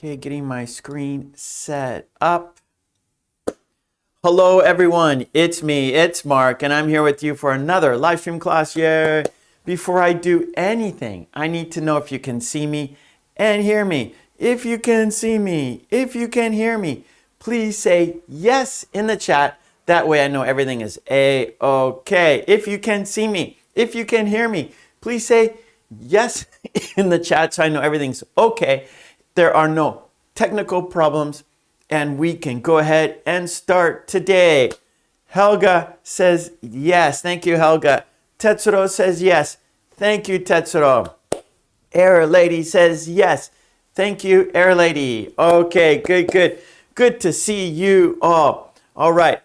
Okay, getting my screen set up. Hello everyone, it's me, it's Mark, and I'm here with you for another live stream class. Yay! Before I do anything, I need to know if you can see me and hear me. If you can see me, if you can hear me, please say yes in the chat. That way I know everything is A-okay. If you can see me, if you can hear me, please say yes in the chat so I know everything's okay. There are no technical problems and we can go ahead and start today. Helga says yes. Thank you, Helga. Tetsuro says yes. Thank you, Tetsuro. Air Lady says yes. Thank you, Air Lady. Okay, good. Good to see you all. All right.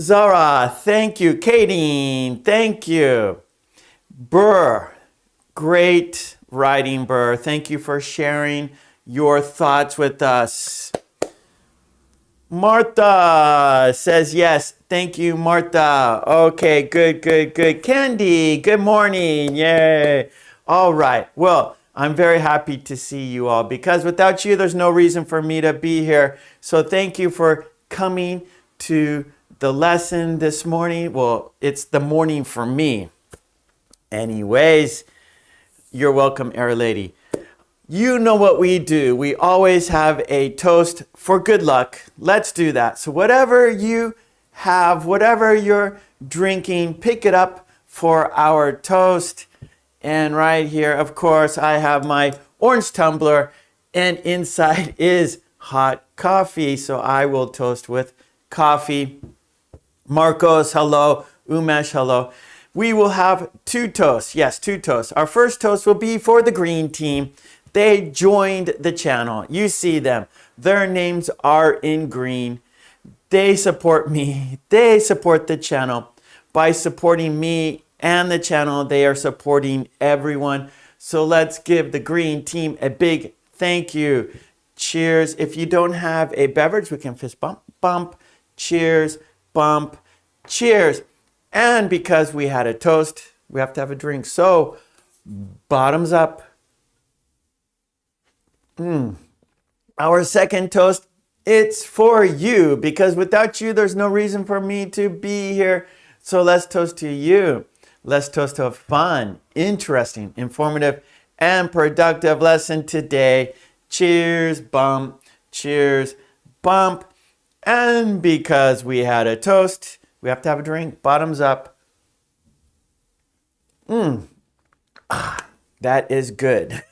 Zara, thank you. Kadeen, thank you. Burr, great writing, Burr. Thank you for sharing your thoughts with us. Martha says yes. Thank you, Martha. Okay, good. Candy, good morning. Yay. All right. Well, I'm very happy to see you all because without you, there's no reason for me to be here. So thank you for coming to the lesson this morning. Well, it's the morning for me. Anyways, you're welcome, Air Lady. You know what we do. We always have a toast for good luck. Let's do that. So whatever you have, whatever you're drinking, pick it up for our toast. And right here, of course, I have my orange tumbler and inside is hot coffee. So I will toast with coffee. Marcos, hello. Umesh, hello. We will have two toasts. Yes, two toasts. Our first toast will be for the green team. They joined the channel. You see them. Their names are in green. They support me. They support the channel. By supporting me and the channel, they are supporting everyone. So let's give the green team a big thank you. Cheers. If you don't have a beverage, we can fist bump, bump. Cheers, bump, cheers. And because we had a toast, we have to have a drink. So, bottoms up. Our second toast, it's for you. Because without you, there's no reason for me to be here. So let's toast to you. Let's toast to a fun, interesting, informative, and productive lesson today. Cheers, bump. Cheers, bump. And because we had a toast, we have to have a drink. Bottoms up. That is good.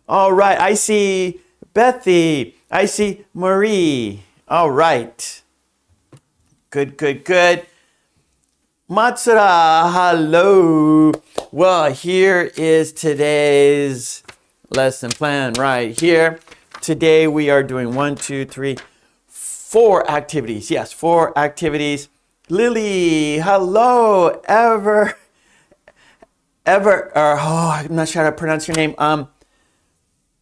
All right. I see Bethy. I see Marie. All right. Good. Matsura, hello. Well, here is today's lesson plan right here. Today we are doing 4 activities. Yes, 4 activities. Lily, hello. I'm not sure how to pronounce your name.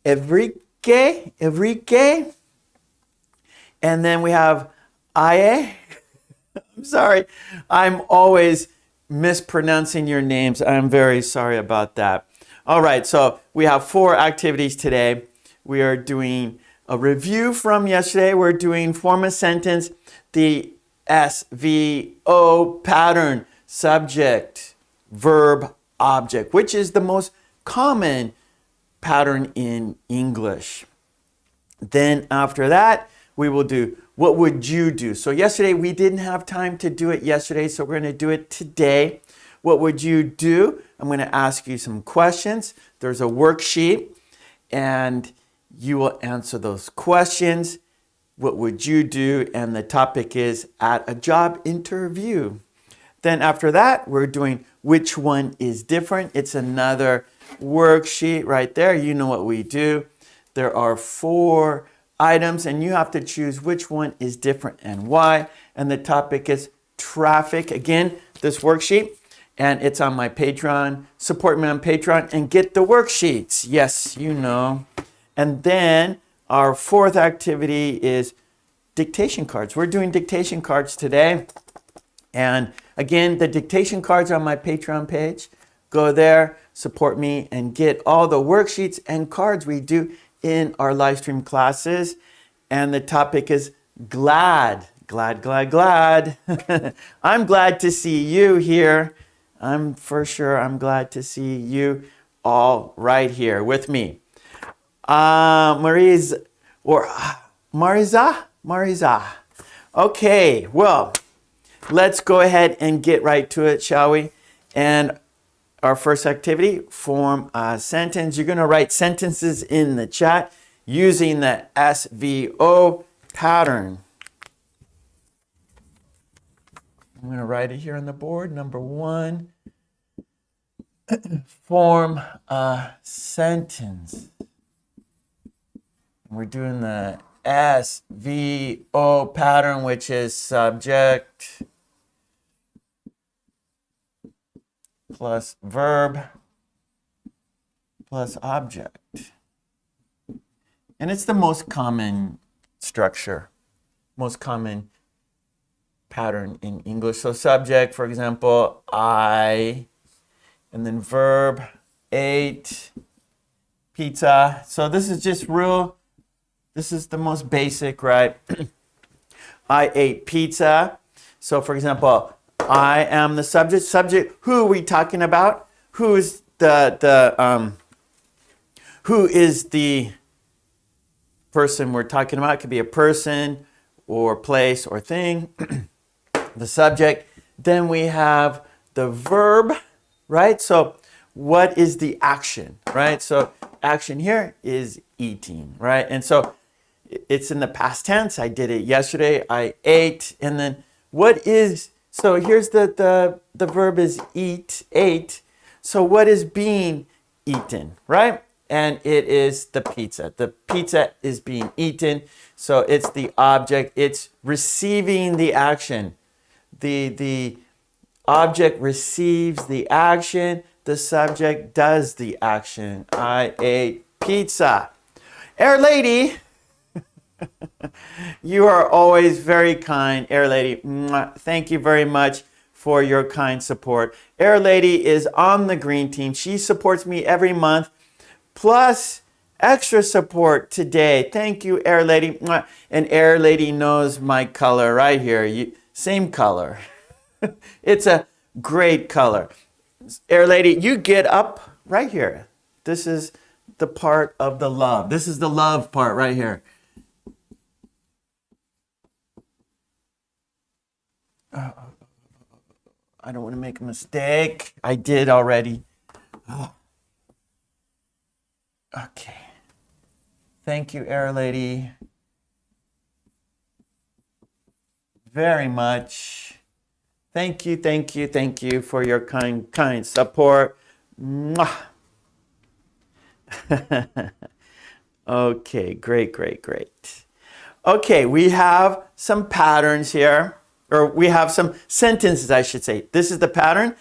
Enrique. And then we have Aye. I'm sorry. I'm always mispronouncing your names. I'm very sorry about that. All right, so we have 4 activities today. We are doing a review from yesterday. We're doing form a sentence, the SVO pattern, subject, verb, object, which is the most common pattern in English. Then after that, we will do what would you do? So yesterday we didn't have time to do it yesterday, so we're going to do it today. What would you do? I'm going to ask you some questions. There's a worksheet and you will answer those questions. What would you do? And the topic is at a job interview. Then after that, we're doing which one is different. It's another worksheet right there. You know what we do. There are 4 items and you have to choose which one is different and why. And the topic is traffic. Again, this worksheet, and it's on my Patreon. Support me on Patreon and get the worksheets. Yes, you know. And then our 4th activity is dictation cards. We're doing dictation cards today. And again, the dictation cards are on my Patreon page. Go there, support me, and get all the worksheets and cards we do in our live stream classes, and the topic is glad. Glad, glad, glad. I'm glad to see you here. I'm glad to see you all right here with me. Mariza. Okay, well, let's go ahead and get right to it, shall we? And our first activity, form a sentence. You're going to write sentences in the chat using the SVO pattern. I'm going to write it here on the board. Number 1, form a sentence. We're doing the SVO pattern, which is subject plus verb plus object. And it's the most common structure, most common pattern in English. So subject, for example, I, and then verb, ate, pizza. So this is just this is the most basic, right? I ate pizza. So for example, I am the subject. Subject, who are we talking about? Who is the person we're talking about? It could be a person or place or thing. The subject. Then we have the verb, right? So what is the action, right? So action here is eating, right? And so it's in the past tense. I did it yesterday. I ate. And then what is, so here's the verb is eat, ate. So what is being eaten, right? And it is the pizza. The pizza is being eaten. So it's the object. It's receiving the action. The object receives the action. The subject does the action. I ate pizza. Air Lady, you are always very kind. Air Lady, thank you very much for your kind support. Air Lady is on the green team. She supports me every month, plus extra support today. Thank you, Air Lady. And Air Lady knows my color right here. Same color. It's a great color. Air Lady, you get up right here. This is the part of the love. This is the love part right here. I don't want to make a mistake. I did already. Okay. Thank you, Air Lady, very much. Thank you, thank you, thank you for your kind support. Mwah. Okay, great. Okay, we have some patterns here, or we have some sentences, I should say. This is the pattern,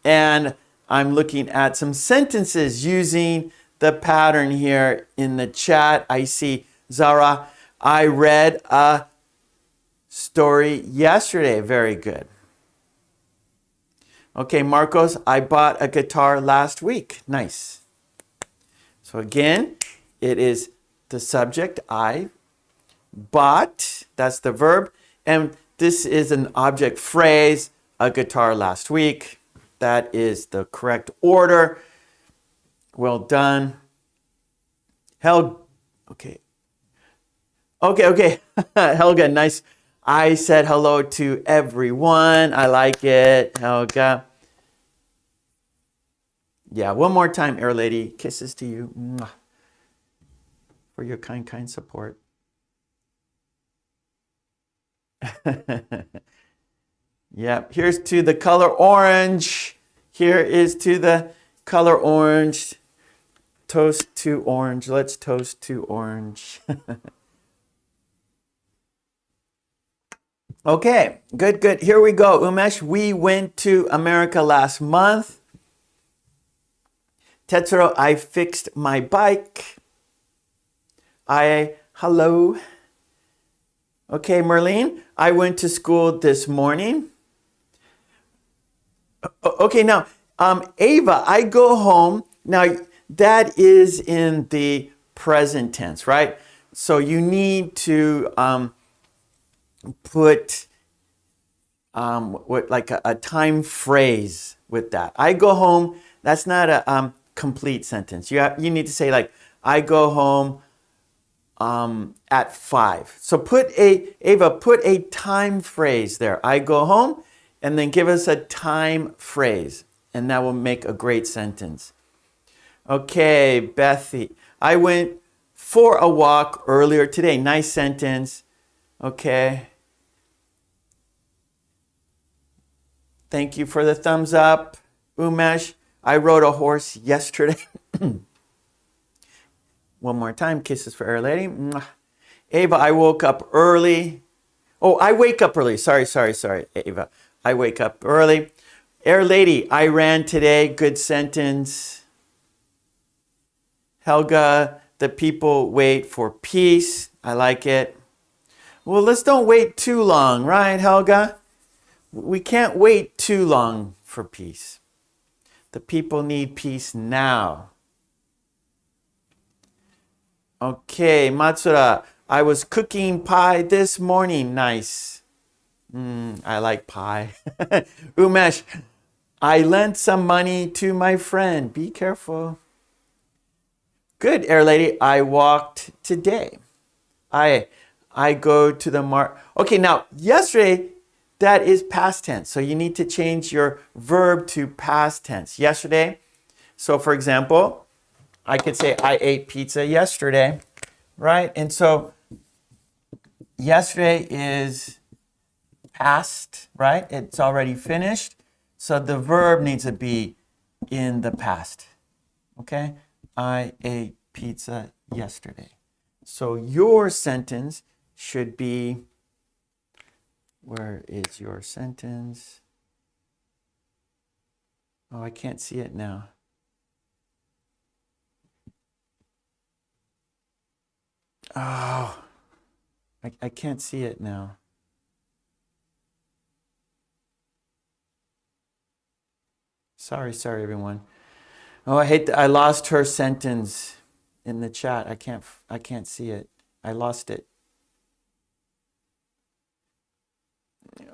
and I'm looking at some sentences using the pattern here in the chat. I see Zara, I read a story yesterday. Very good. Okay, Marcos, I bought a guitar last week. Nice. So again, it is the subject, I, bought, that's the verb, and this is an object phrase, a guitar last week. That is the correct order. Well done. Okay. Helga, nice. I said hello to everyone. I like it, Helga. Yeah, one more time, Air Lady. Kisses to you. Mwah. For your kind support. Yeah, here's to the color orange. Here is to the color orange. Toast to orange. Let's toast to orange. Okay, good. Here we go. Umesh, we went to America last month. Tetsuro, I fixed my bike. Hello. Okay, Merlene, I went to school this morning. Okay, now, Ava, I go home. Now, that is in the present tense, right? So you need to put like a time phrase with that. I go home, that's not a complete sentence. You need to say like, I go home at 5. So Ava, put a time phrase there. I go home, and then give us a time phrase, and that will make a great sentence. Okay, Bethy, I went for a walk earlier today. Nice sentence. Okay. Thank you for the thumbs up. Umesh, I rode a horse yesterday. One more time, kisses for Air Lady. Ava, I woke up early. Oh, I wake up early. Sorry, Ava. I wake up early. Air Lady, I ran today. Good sentence. Helga, the people wait for peace. I like it. Well, let's don't wait too long, right, Helga? We can't wait too long for peace. The people need peace now. Okay, Matsura, I was cooking pie this morning. Nice. I like pie. Umesh, I lent some money to my friend. Be careful. Good, Air Lady. I walked today. I go to the mark. Okay, now, yesterday, that is past tense. So you need to change your verb to past tense. Yesterday. So, for example, I could say, I ate pizza yesterday, right? And so yesterday is past, right? It's already finished. So the verb needs to be in the past, okay? I ate pizza yesterday. So your sentence should be, where is your sentence? Oh, I can't see it now. Oh, I can't see it now. Sorry, everyone. Oh, I lost her sentence in the chat. I can't see it. I lost it.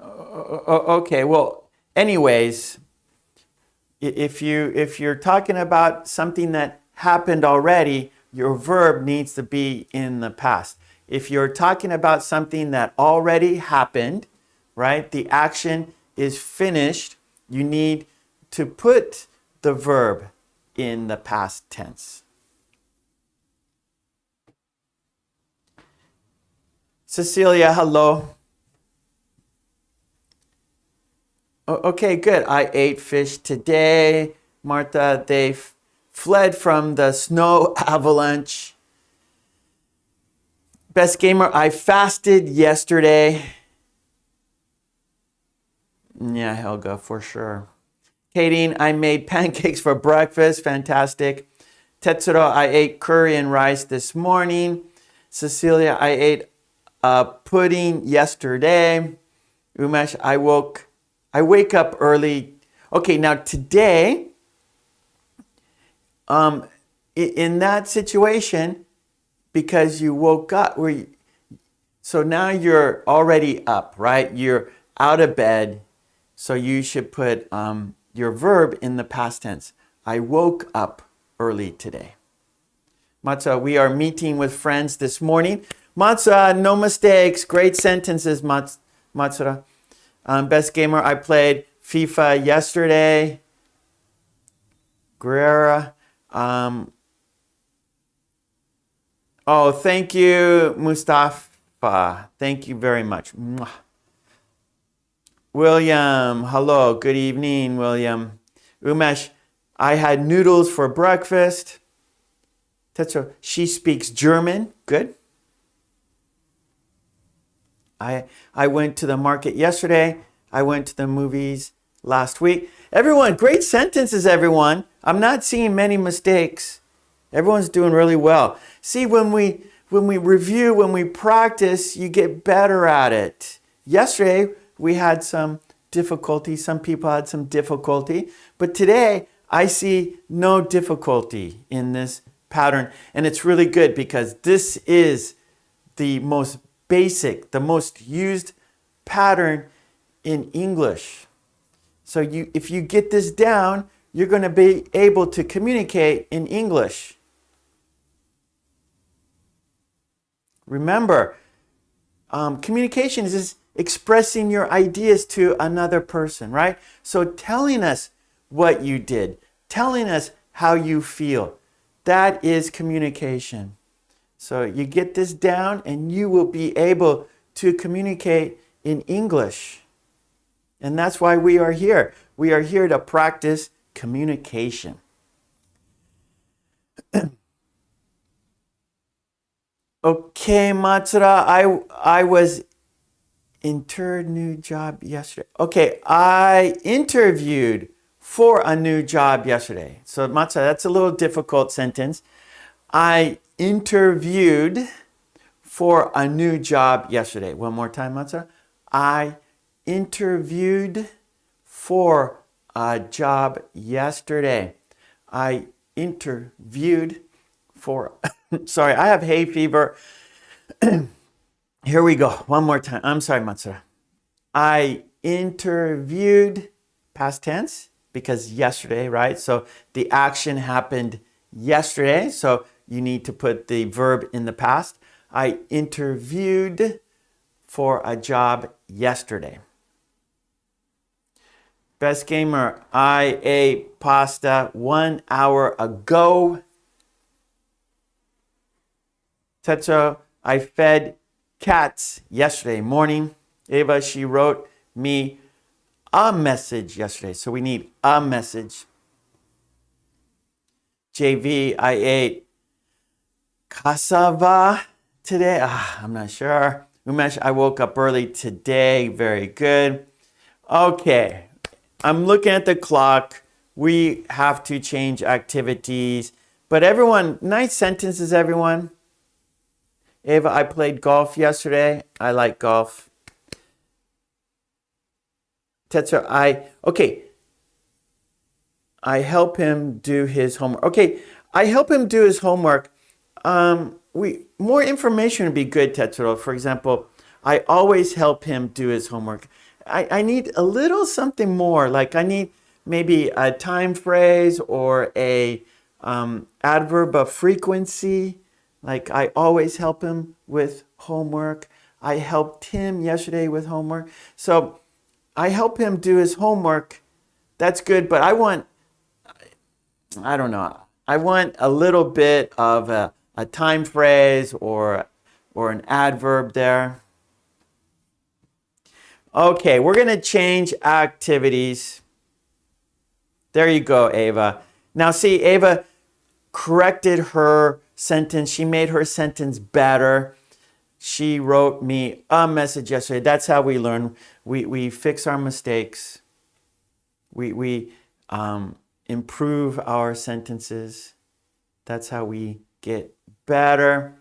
Okay, well, anyways, if you're talking about something that happened already, your verb needs to be in the past. If you're talking about something that already happened, right, the action is finished, you need to put the verb in the past tense. Cecilia, hello. Okay, good. I ate fish today. Martha, they fled from the snow avalanche. Best Gamer, I fasted yesterday. Yeah, Helga, for sure. Kadeen, I made pancakes for breakfast. Fantastic. Tetsuro, I ate curry and rice this morning. Cecilia, I ate pudding yesterday. Umesh, I wake up early. Okay, now today, in that situation, because you woke up, so now you're already up, right? You're out of bed, so you should put your verb in the past tense. I woke up early today. Matza, we are meeting with friends this morning. Matza, no mistakes. Great sentences, Matsura. Best Gamer, I played FIFA yesterday. Guerrera. Oh, thank you, Mustafa. Thank you very much. Mwah. William, hello. Good evening, William. Umesh, I had noodles for breakfast. Tetsuo, she speaks German. Good. I went to the market yesterday. I went to the movies last week. Everyone, great sentences, everyone. I'm not seeing many mistakes. Everyone's doing really well. See, when we review, when we practice, you get better at it. Yesterday, we had some difficulty. Some people had some difficulty. But today, I see no difficulty in this pattern. And it's really good because this is the most basic, the most used pattern in English. So if you get this down, you're going to be able to communicate in English. Remember, communication is just expressing your ideas to another person, right? So telling us what you did, telling us how you feel, that is communication. So you get this down and you will be able to communicate in English. And that's why we are here. We are here to practice communication. Okay, Matsura, I was interviewed new job yesterday. Okay, I interviewed for a new job yesterday. So Matsura, that's a little difficult sentence. I interviewed for a new job yesterday. One more time, Matsura. I interviewed for a job yesterday. I interviewed for, sorry, I have hay fever. Here we go. One more time. I'm sorry, Matsura. I interviewed, past tense, because yesterday, right? So the action happened yesterday. So you need to put the verb in the past. I interviewed for a job yesterday. Best gamer, I ate pasta 1 hour ago. Tetsuo, I fed cats yesterday morning. Ava, she wrote me a message yesterday. So we need a message. JV, I ate cassava today. I'm not sure. Umesh, I woke up early today. Very good. Okay. I'm looking at the clock. We have to change activities. But everyone, nice sentences, everyone. Ava, I played golf yesterday. I like golf. Tetsuo, I help him do his homework. Okay, I help him do his homework. More information would be good, Tetsuo. For example, I always help him do his homework. I need a little something more. Like I need maybe a time phrase or a adverb of frequency. Like I always help him with homework. I helped him yesterday with homework. So I help him do his homework. That's good, but I want a little bit of a time phrase or an adverb there. Okay, we're going to change activities. There you go, Ava. Now see, Ava corrected her sentence. She made her sentence better. She wrote me a message yesterday. That's how we learn. We fix our mistakes. We improve our sentences. That's how we get better.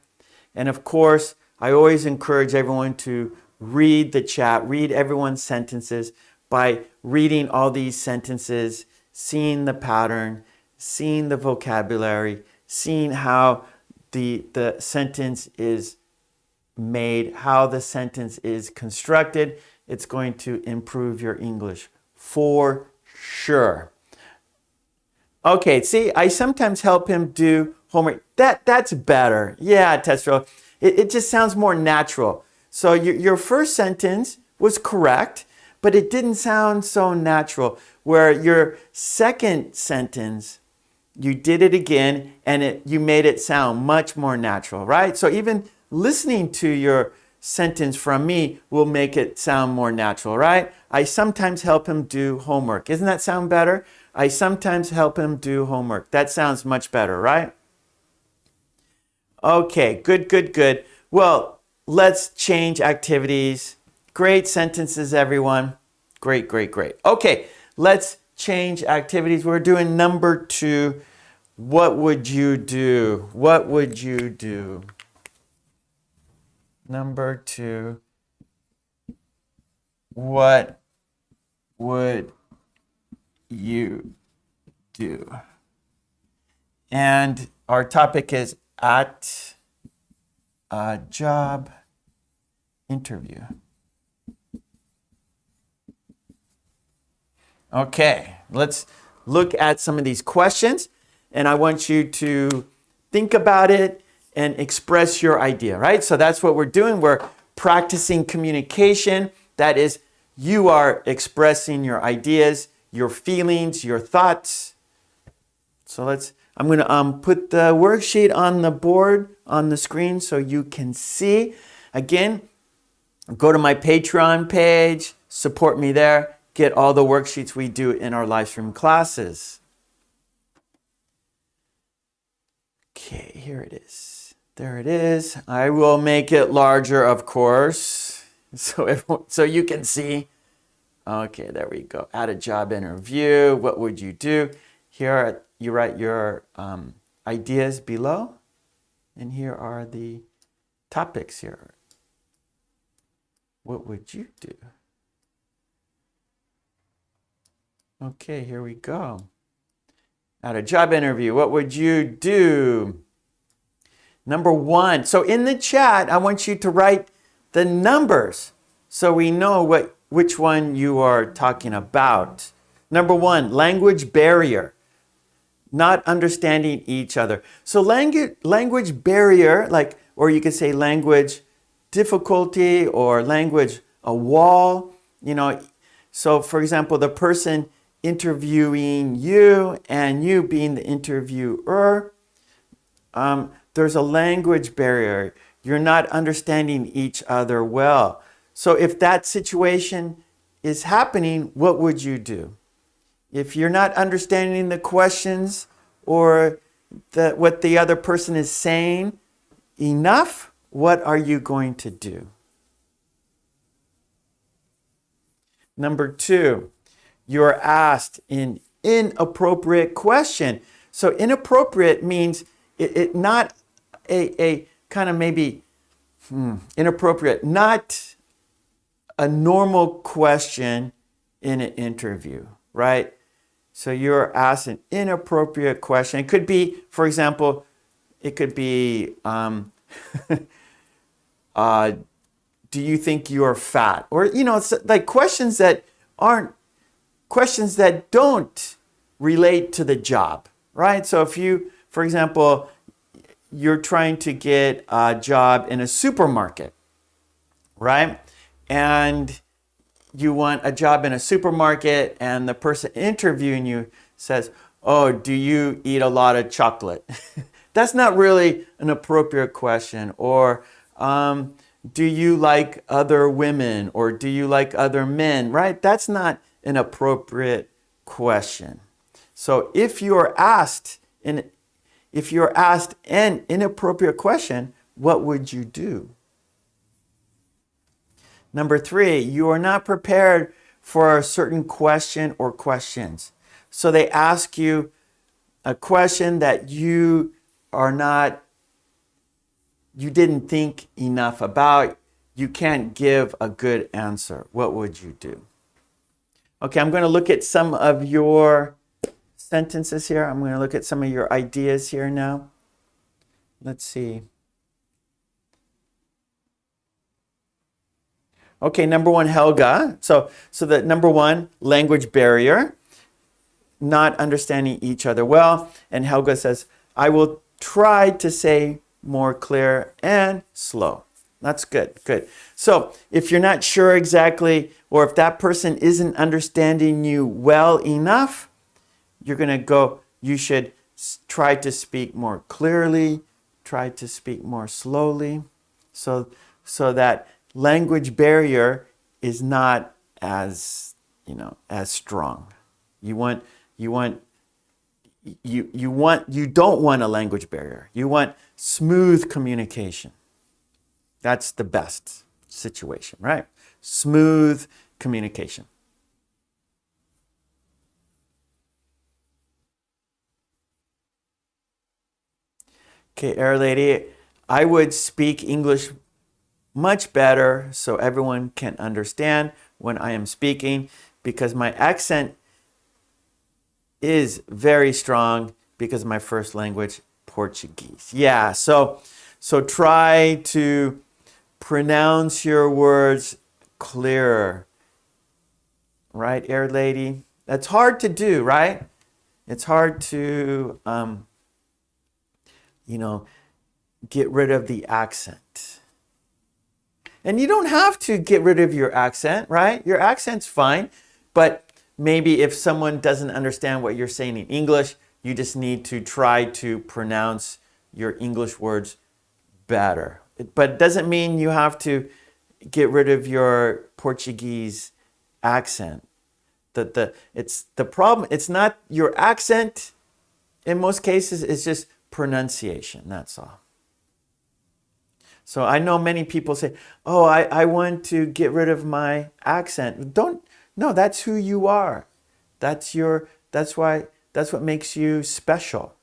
And of course, I always encourage everyone to read the chat, read everyone's sentences by reading all these sentences, seeing the pattern, seeing the vocabulary, seeing how the sentence is made, how the sentence is constructed. It's going to improve your English for sure. Okay, see, I sometimes help him do homework. That's better. Yeah, Tetsuo. It just sounds more natural. So your first sentence was correct, but it didn't sound so natural. Where your second sentence, you did it again and you made it sound much more natural, right? So even listening to your sentence from me will make it sound more natural, right? I sometimes help him do homework. Doesn't that sound better? I sometimes help him do homework. That sounds much better, right? Okay, good. Well, let's change activities. Great sentences, everyone. Great. Okay, let's change activities. We're doing number 2. What would you do? What would you do? Number 2. What would you do? And Our topic is at a job interview. Okay, let's look at some of these questions, and I want you to think about it and express your idea, right? So that's what we're doing. We're practicing communication. That is, you are expressing your ideas, your feelings, your thoughts. So I'm going to put the worksheet on the board, on the screen, so you can see. Again, go to my Patreon page, support me there. Get all the worksheets we do in our live stream classes. Okay, here it is. There it is. I will make it larger, of course, so you can see. Okay, there we go. At a job interview, what would you do? Here you write your ideas below, and here are the topics here. What would you do? Okay, here we go. At a job interview, what would you do? Number 1. So in the chat, I want you to write the numbers so we know which one you are talking about. Number 1, language barrier. Not understanding each other. So language barrier, or you could say language difficulty or language a wall. So for example, the person interviewing you and you being the interviewer, there's a language barrier. You're not understanding each other well. So if that situation is happening, what would you do? If you're not understanding the questions or what the other person is saying enough, what are you going to do? Number 2, you're asked an inappropriate question. So inappropriate means it not a kind of maybe inappropriate, not a normal question in an interview, right? So you're asked an inappropriate question. It could be, for example, it could be, do you think you're fat? Or, it's like questions that don't relate to the job, right? So if you, for example, you're trying to get a job in a supermarket, right? And you want a job in a supermarket and the person interviewing you says, oh, do you eat a lot of chocolate? That's not really an appropriate question. Or do you like other women? Or do you like other men, right? That's not an appropriate question. So if you're asked an inappropriate question, what would you do? Number 3, you are not prepared for a certain question or questions. So they ask you a question that you didn't think enough about. You can't give a good answer. What would you do? Okay, I'm going to look at some of your sentences here. I'm going to look at some of your ideas here now. Let's see. Okay, number 1, Helga. So the number 1, language barrier, not understanding each other well. And Helga says, I will try to say more clear and slow. That's good, good. So if you're not sure exactly, or if that person isn't understanding you well enough, you're going to go, you should try to speak more clearly, try to speak more slowly, so that language barrier is not as strong. You don't want a language barrier. You want smooth communication. That's the best situation, right? Smooth communication. Okay, Air Lady, I would speak English much better so everyone can understand when I am speaking, because my accent is very strong because my first language Portuguese. Yeah, so try to pronounce your words clearer. Right, Air Lady? That's hard to do, right? It's hard to, get rid of the accent. And you don't have to get rid of your accent, right? Your accent's fine, but maybe if someone doesn't understand what you're saying in English, you just need to try to pronounce your English words better. But it doesn't mean you have to get rid of your Portuguese accent. It's the problem. It's not your accent. In most cases, it's just pronunciation. That's all. So I know many people say, "Oh, I want to get rid of my accent." No, that's who you are. That's what makes you special.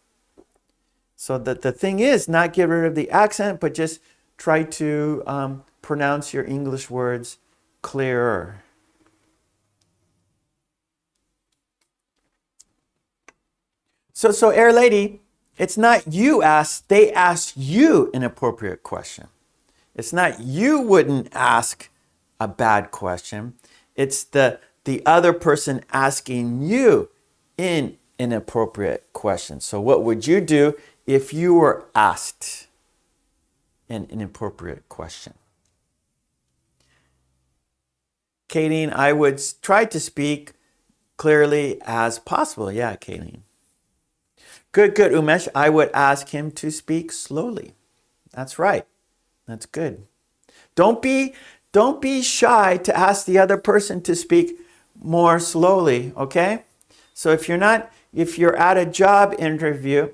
So the thing is not get rid of the accent, but just try to pronounce your English words clearer. So Air Lady, it's not you asked, they asked you an appropriate question. It's not you wouldn't ask a bad question. It's the other person asking you an inappropriate question. So what would you do if you were asked an inappropriate question? Kayleen, I would try to speak clearly as possible. Yeah, Kayleen. Good, Umesh. I would ask him to speak slowly. That's right. That's good. Don't be shy to ask the other person to speak more slowly, okay? So if you're at a job interview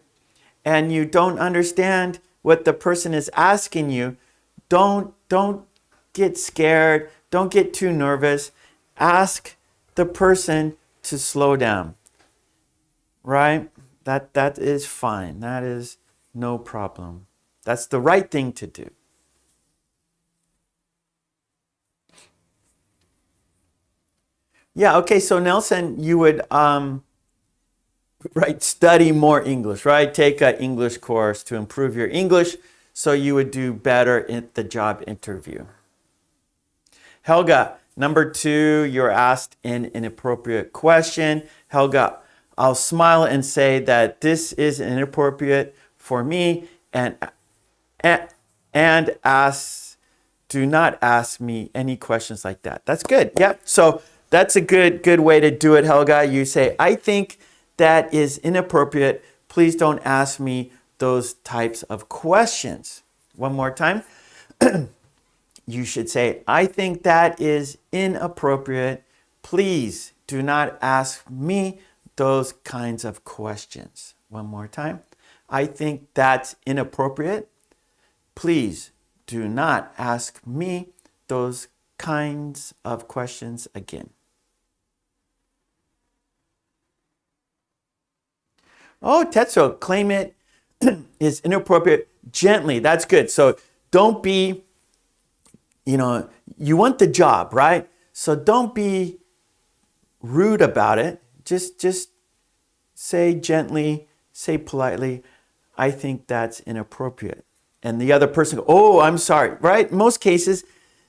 and you don't understand what the person is asking you, don't get scared. Don't get too nervous. Ask the person to slow down. Right? That is fine. That is no problem. That's the right thing to do. Yeah, okay, so Nelson, you would study more English, right? Take an English course to improve your English so you would do better in the job interview. Helga, number 2, you're asked an inappropriate question. Helga, I'll smile and say that this is inappropriate for me and do not ask me any questions like that. That's good. Yep. So that's a good way to do it, Helga. You say, I think that is inappropriate. Please don't ask me those types of questions. One more time. You should say, I think that is inappropriate. Please do not ask me those kinds of questions. One more time. I think that's inappropriate. Please do not ask me those kinds of questions again. Oh, Tetsuo, claim it is inappropriate gently. That's good. So don't be, you want the job, right? So don't be rude about it. Just say gently, say politely, I think that's inappropriate. And the other person goes, oh, I'm sorry, right? In most cases,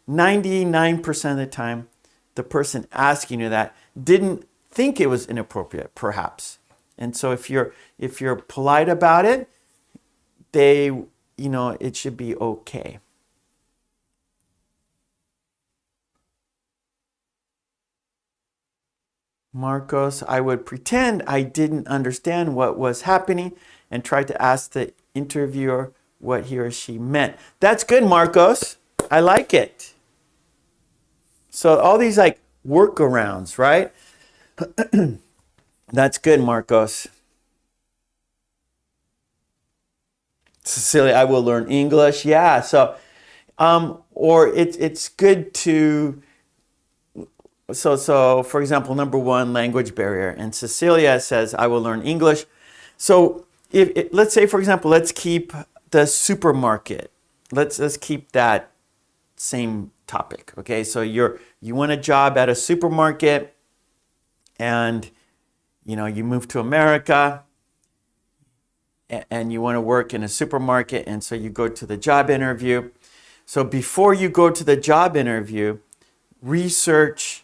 99% of the time, the person asking you that didn't think it was inappropriate, perhaps. And so if you're polite about it, it should be okay. Marcos, I would pretend I didn't understand what was happening and try to ask the interviewer what he or she meant. That's good, Marcos. I like it. So all these like workarounds, right? That's good, Marcos. Cecilia, I will learn English. Yeah. So, or it's good to. So for example, number 1, language barrier, and Cecilia says, I will learn English. So let's say, for example, let's keep the supermarket. Let's keep that same topic. Okay. So you want a job at a supermarket and, you move to America. and you want to work in a supermarket, and so you go to the job interview. So before you go to the job interview, research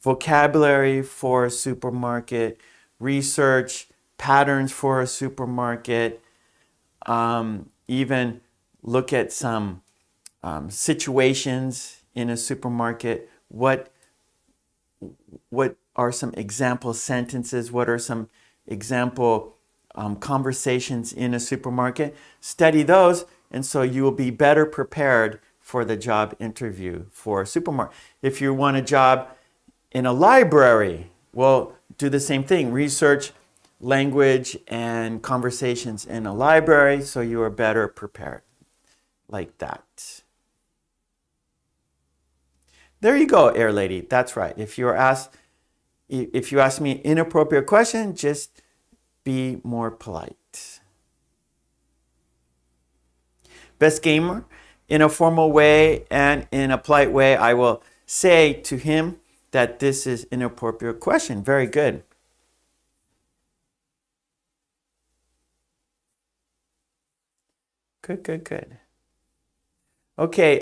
vocabulary for a supermarket, research patterns for a supermarket, even look at some situations in a supermarket. What are some example sentences? What are some example conversations in a supermarket? Study those, and so you will be better prepared for the job interview for a supermarket. If you want a job in a library, well, do the same thing. Research language and conversations in a library so you are better prepared. Like that. There you go, Air Lady. That's right. If you ask me an inappropriate question, just be more polite. Best gamer, in a formal way and in a polite way, I will say to him that this is an inappropriate question. Very good. Good. Okay,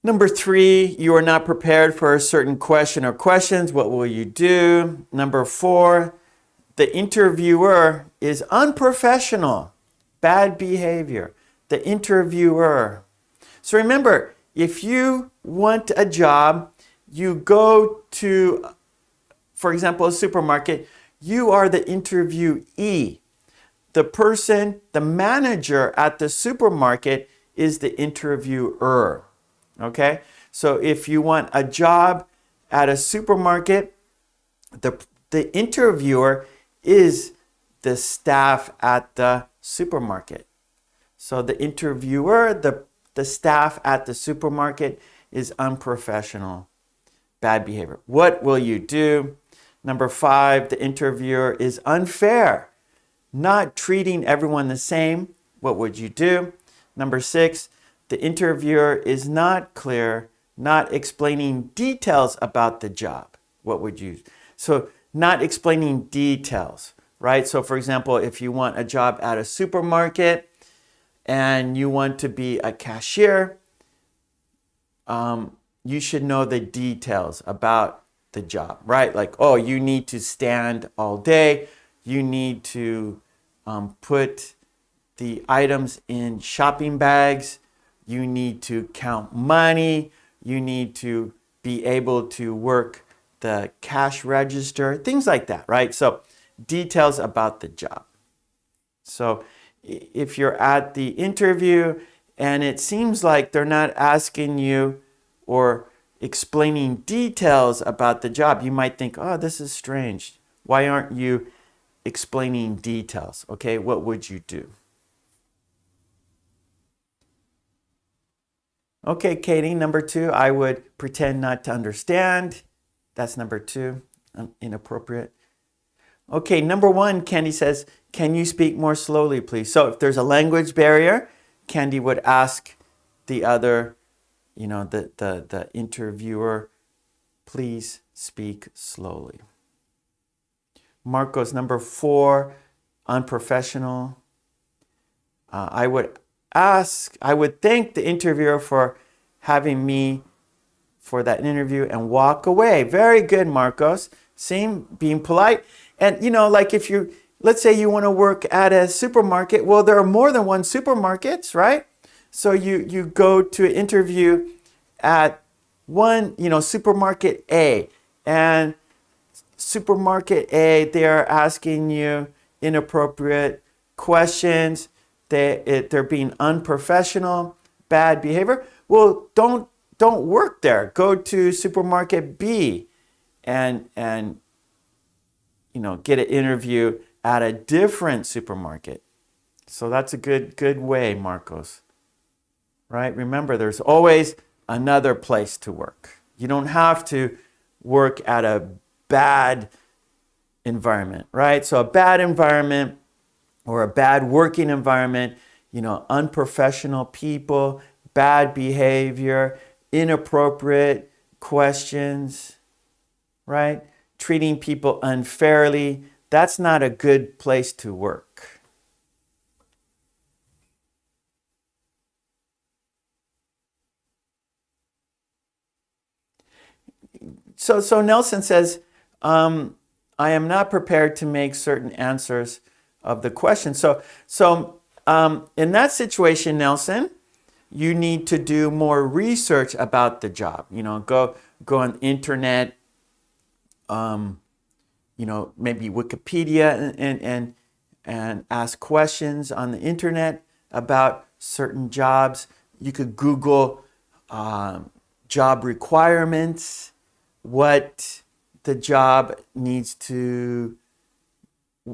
number 3, you are not prepared for a certain question or questions. What will you do? Number 4, the interviewer is unprofessional. Bad behavior. The interviewer. So remember, if you want a job, you go to, for example, a supermarket, you are the interviewee. The person, the manager at the supermarket is the interviewer. Okay? So if you want a job at a supermarket, the interviewer is the staff at the supermarket. So the interviewer, the staff at the supermarket is unprofessional. Bad behavior. What will you do? Number 5, the interviewer is unfair. Not treating everyone the same. What would you do? Number 6, the interviewer is not clear, not explaining details about the job. What would you? So not explaining details, right? So for example, if you want a job at a supermarket and you want to be a cashier, you should know the details about the job, right? Like, oh, you need to stand all day. You need to put the items in shopping bags. You need to count money. You need to be able to work the cash register, things like that, right? So details about the job. So if you're at the interview and it seems like they're not asking you or explaining details about the job, you might think, oh, this is strange. Why aren't you explaining details? Okay, what would you do? Okay, Katie, number 2, I would pretend not to understand. That's number 2, inappropriate. Okay, number 1, Candy says, can you speak more slowly, please? So if there's a language barrier, Candy would ask the other, the interviewer, please speak slowly. Marcos, number 4, unprofessional. I would thank the interviewer for having me for that interview and walk away. Very good, Marcos. Same, being polite. And like let's say you want to work at a supermarket. Well, there are more than one supermarkets, right? So you go to an interview at one, supermarket A, and supermarket A, they're asking you inappropriate questions. They're being unprofessional, bad behavior. Well, don't work there. Go to supermarket B and get an interview at a different supermarket. So that's a good way, Marcos. Right? Remember, there's always another place to work. You don't have to work at a bad environment, right? So a bad environment or a bad working environment, unprofessional people, bad behavior, inappropriate questions, right? Treating people unfairly, that's not a good place to work. So Nelson says, I am not prepared to make certain answers of the question. So in that situation, Nelson, you need to do more research about the job. Go on the internet, maybe Wikipedia, and ask questions on the internet about certain jobs. You could Google job requirements, what the job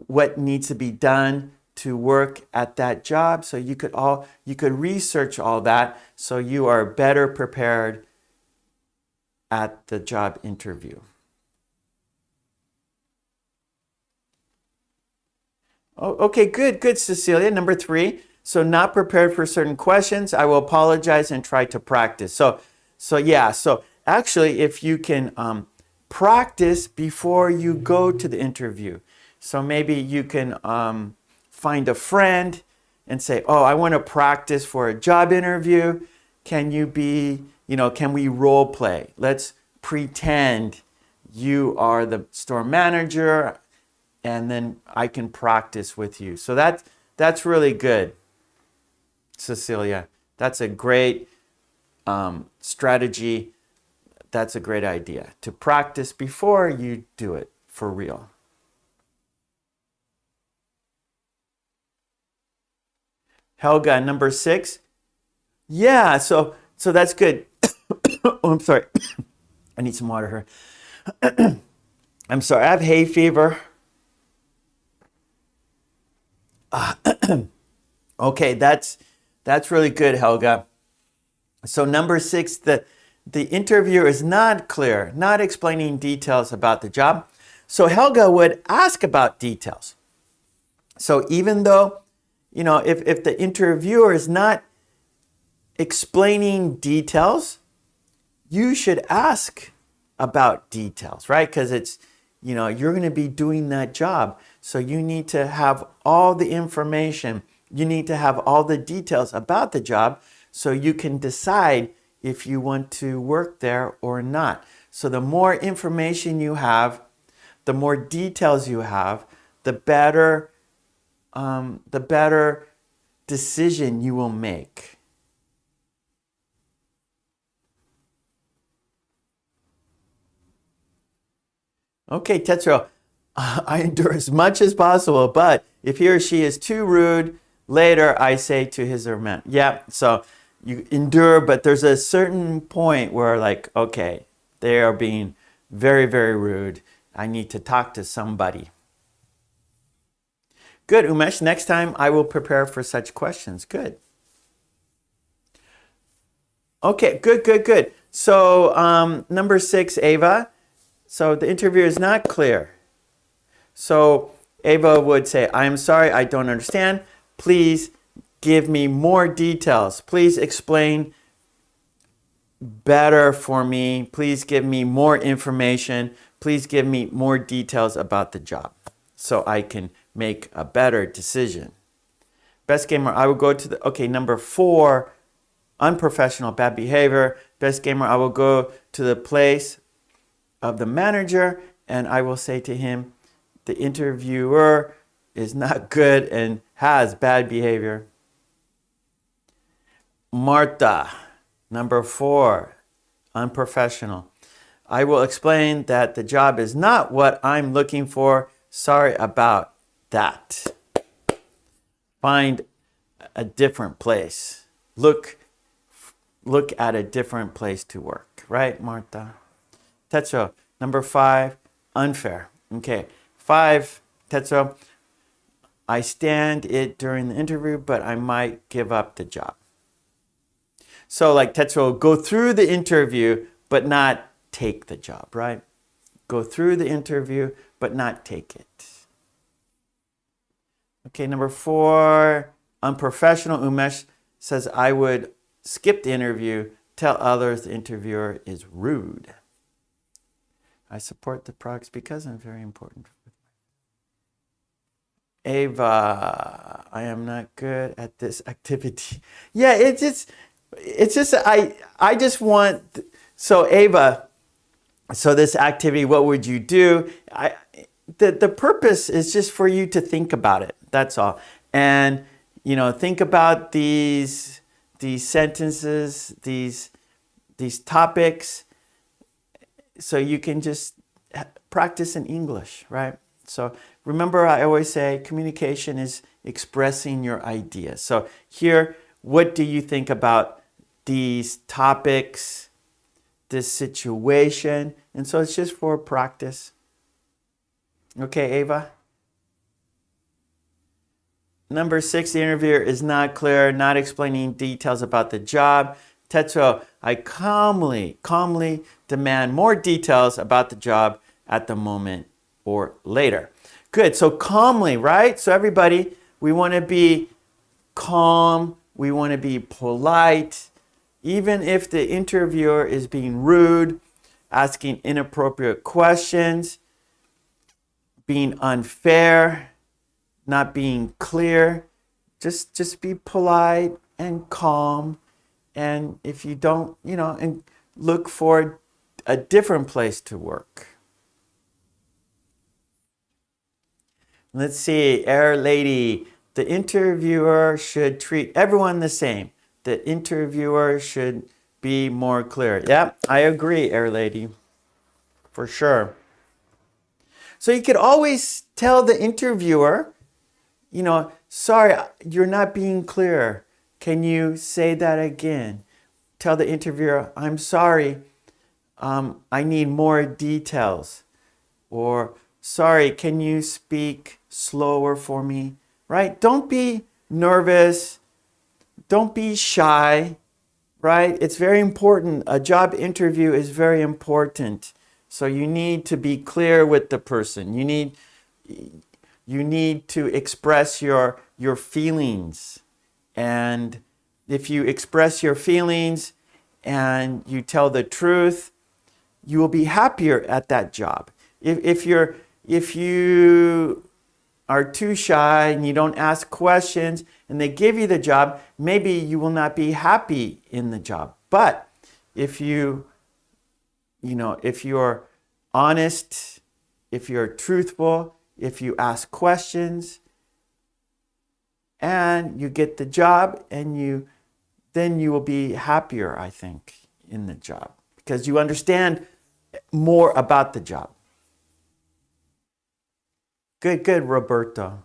what needs to be done to work at that job. So you could research all that so you are better prepared at the job interview. Oh, okay, good, Cecilia. Number 3. So not prepared for certain questions. I will apologize and try to practice. So actually, if you can practice before you go to the interview. So maybe you can find a friend and say, oh, I want to practice for a job interview. Can we role play? Let's pretend you are the store manager, and then I can practice with you. So that's really good, Cecilia. That's a great strategy. That's a great idea to practice before you do it for real. Helga, number 6. Yeah, so that's good. Oh, I'm sorry. I need some water here. I'm sorry, I have hay fever. Okay, that's really good, Helga. So number 6, the interviewer is not clear, not explaining details about the job. So Helga would ask about details. So even though, if the interviewer is not explaining details, you should ask about details, right? Because it's, you're going to be doing that job. So you need to have all the information. You need to have all the details about the job so you can decide if you want to work there or not. So the more information you have, the more details you have, the better decision you will make. Okay, Tetsuo, I endure as much as possible, but if he or she is too rude, later I say to his or her, yeah, so you endure, but there's a certain point where okay, they are being very, very rude. I need to talk to somebody. Good, Umesh. Next time I will prepare for such questions. Good. Okay, good. So number 6, Ava. So the interview is not clear. So Ava would say, I'm sorry, I don't understand. Please give me more details. Please explain better for me. Please give me more information. Please give me more details about the job so I can make a better decision. Best gamer, I will go to number 4, unprofessional, bad behavior. Best gamer, I will go to the place of the manager and I will say to him, the interviewer is not good and has bad behavior. Marta, number 4, unprofessional. I will explain that the job is not what I'm looking for. Sorry about that. Find a different place. Look at a different place to work. Right, Marta? Tetsuo, number 5, unfair. Okay, 5, Tetsuo, I stand it during the interview, but I might give up the job. So Tetsuo, go through the interview, but not take the job, right? Go through the interview, but not take it. Okay, number 4, unprofessional. Umesh says, I would skip the interview, tell others the interviewer is rude. I support the products because I'm very important. Ava, I am not good at this activity. Yeah, it's just I just want, so Ava, so this activity, what would you do? The purpose is just for you to think about it. That's all. And think about these sentences, these topics, so you can just practice in English, right? So remember, I always say communication is expressing your ideas. So here, what do you think about these topics, this situation? And so it's just for practice. Okay, Ava? Number 6, the interviewer is not clear, not explaining details about the job. Tetsuo, I calmly demand more details about the job at the moment or later. Good, so calmly, right? So everybody, we want to be calm, we want to be polite, even if the interviewer is being rude, asking inappropriate questions, being unfair, not being clear. Just be polite and calm. And if you don't, and look for a different place to work. Let's see, Air Lady. The interviewer should treat everyone the same. The interviewer should be more clear. Yeah, I agree, Air Lady. For sure. So you could always tell the interviewer, sorry, you're not being clear. Can you say that again? Tell the interviewer, I'm sorry, I need more details. Or, sorry, can you speak slower for me? Right? Don't be nervous. Don't be shy. Right? It's very important. A job interview is very important. So you need to be clear with the person. You need to express your feelings. And if you express your feelings and you tell the truth, you will be happier at that job. If you are too shy and you don't ask questions and they give you the job, maybe you will not be happy in the job. But if you're honest, if you're truthful, if you ask questions, and you get the job, and then you will be happier, I think, in the job, because you understand more about the job. Good, Roberto.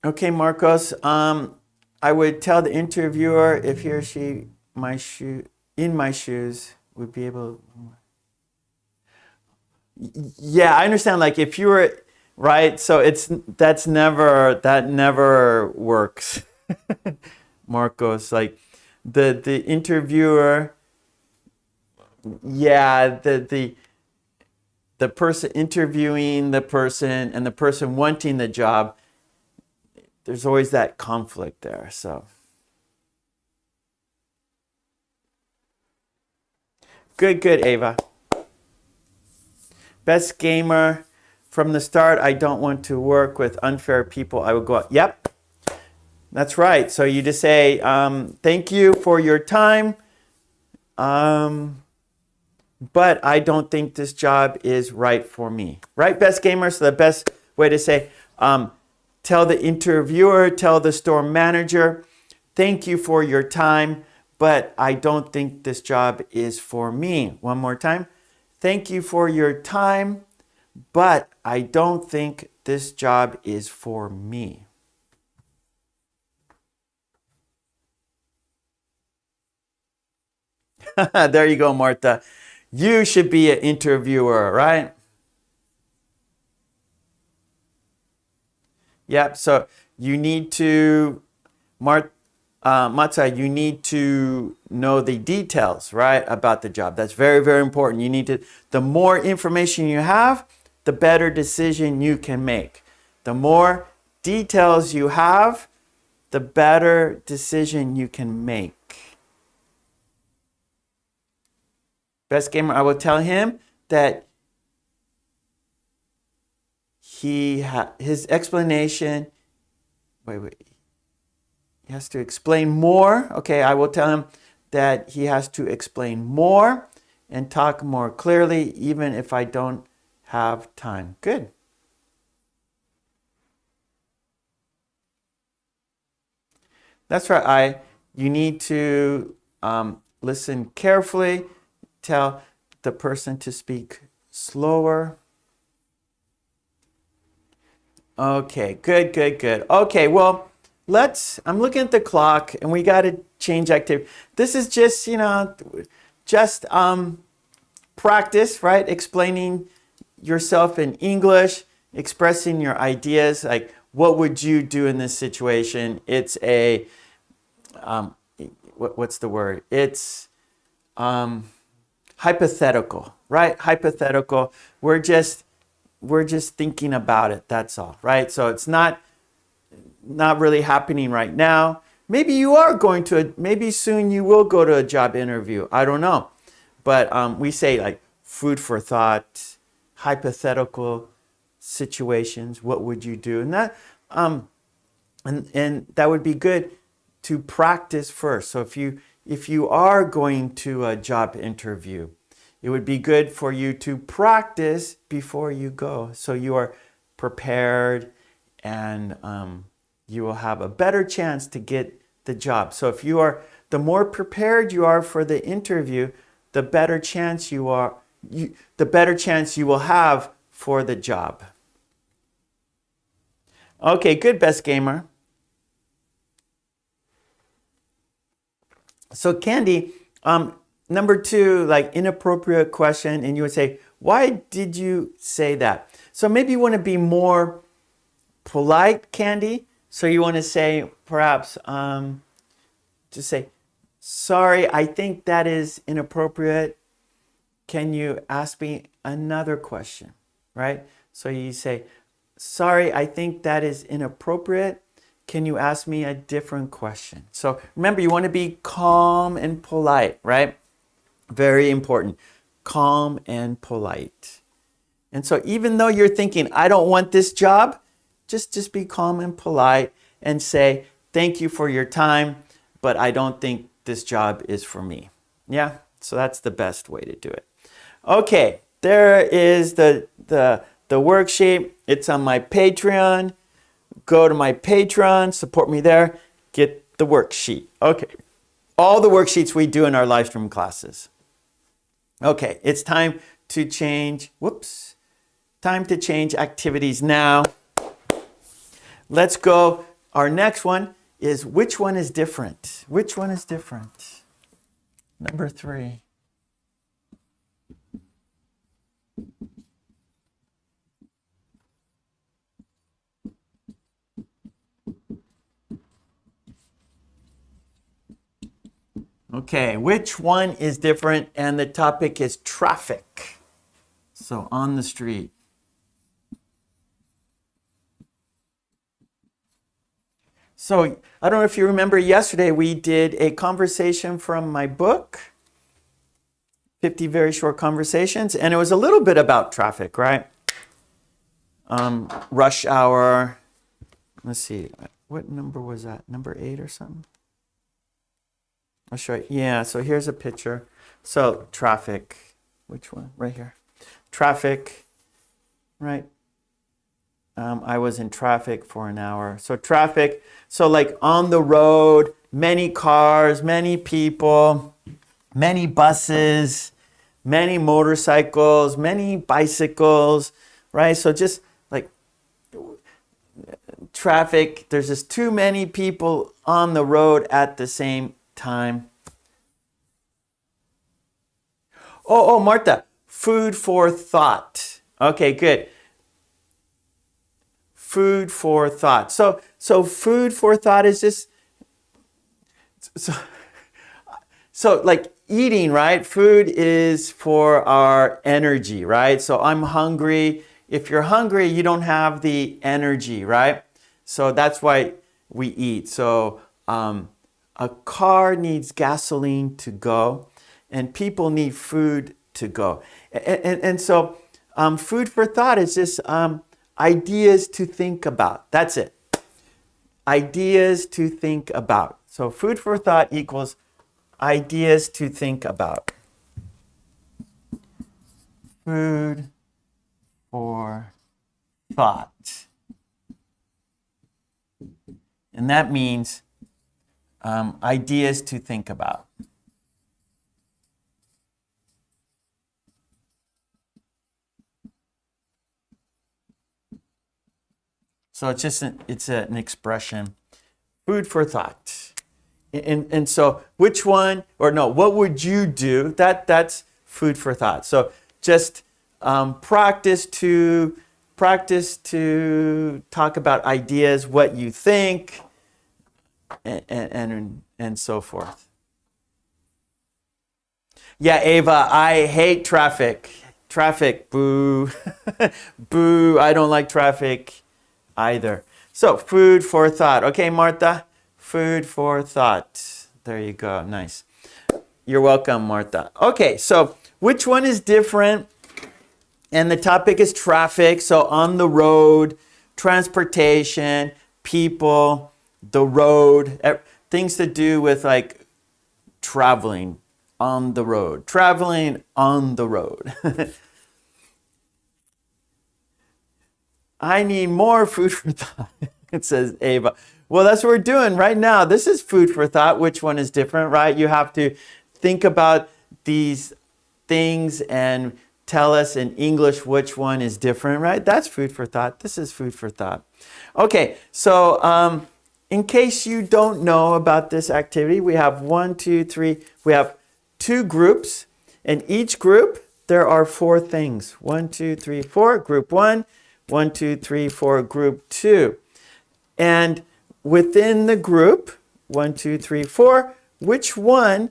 Okay, Marcos. I would tell the interviewer if he or she in my shoes would be able. Yeah, I understand. Like if you were right, so that never works. Marcos, like the interviewer. Yeah, the person interviewing the person and the person wanting the job. There's always that conflict there. So good, Ava. Best gamer. From the start, I don't want to work with unfair people. I would go out. Yep, that's right. So you just say, thank you for your time, but I don't think this job is right for me. Right, best gamer? So the best way to say, tell the interviewer, tell the store manager, thank you for your time, but I don't think this job is for me. One more time. Thank you for your time, but I don't think this job is for me. There you go, Martha. You should be an interviewer, right? Yep, so you need to, Matza, you need to know the details, right, about the job. That's very, very important. You need to, the more information you have, the better decision you can make. The more details you have, the better decision you can make. Best gamer, I will tell him that his explanation, wait. He has to explain more. Okay, I will tell him that he has to explain more and talk more clearly, even if I don't have time. Good. That's right. You need to listen carefully. Tell the person to speak slower. Okay, good. Okay, well, I'm looking at the clock and we got to change activity. This is just, practice, right? Explaining yourself in English, expressing your ideas, like what would you do in this situation? It's a, what's the word? It's hypothetical, right? Hypothetical. We're just thinking about it, that's all, right? So it's not really happening right now. Maybe you are going to, maybe soon you will go to a job interview. I don't know. But we say like food for thought, hypothetical situations, what would you do? And that, and that would be good to practice first. So if you are going to a job interview, it would be good for you to practice before you go. So you are prepared and you will have a better chance to get the job. So the more prepared you are for the interview, the better chance you will have for the job. Okay, good, best gamer. So Candy, number 2, like inappropriate question, and you would say, why did you say that? So maybe you want to be more polite, Candy. So you want to say, perhaps, just say, sorry, I think that is inappropriate. Can you ask me another question, right? So you say, sorry, I think that is inappropriate. Can you ask me a different question? So remember, you want to be calm and polite, right? Very important. Calm and polite. And so even though you're thinking, I don't want this job, just be calm and polite and say, thank you for your time, but I don't think this job is for me. Yeah, so that's the best way to do it. Okay, there is the worksheet. It's on my Patreon. Go to my Patreon, support me there, get the worksheet. Okay, all the worksheets we do in our live stream classes. Okay, it's time to change, time to change activities now. Let's go. Our next one is which one is different? Which one is different? Number 3. Okay, which one is different? And the topic is traffic. So on the street. So I don't know if you remember yesterday, we did a conversation from my book, 50 Very Short Conversations, and it was a little bit about traffic, right? Rush hour. Let's see, what number was that? Number 8 or something? I'll show you. Yeah, so here's a picture. So traffic, which one? Right here. Traffic, right? I was in traffic for an hour. So traffic, so like on the road, many cars, many people, many buses, many motorcycles, many bicycles, right? So just like traffic, there's just too many people on the road at the same time. Oh, Martha, food for thought. Okay, good. Food for thought. So food for thought is just so like eating, right? Food is for our energy, right? So I'm hungry. If you're hungry, you don't have the energy, right? So that's why we eat. So a car needs gasoline to go, and people need food to go. And so food for thought is just ideas to think about. That's it. Ideas to think about. So food for thought equals ideas to think about. Food for thought. And that means ideas to think about. So it's just an expression. Food for thought. And so which one, or no, what would you do? That's food for thought. So just practice to talk about ideas, what you think, and so forth. Yeah, Ava, I hate traffic. Traffic, boo. Boo, I don't like traffic either. So food for thought. Okay, Martha, food for thought. There you go, nice. You're welcome, Martha. Okay, so which one is different? And the topic is traffic. So on the road, transportation, people, the road, things to do with like traveling on the road. Traveling on the road. I need more food for thought, it says Ava. Well, that's what we're doing right now. This is food for thought. Which one is different, right? You have to think about these things and tell us in English which one is different, right? That's food for thought. This is food for thought. Okay, so in case you don't know about this activity, we have 1, 2, 3. We have 2 groups. In each group, there are 4 things. 1, 2, 3, 4. Group 1. 1, 2, 3, 4. Group 2. And within the group, 1, 2, 3, 4, which one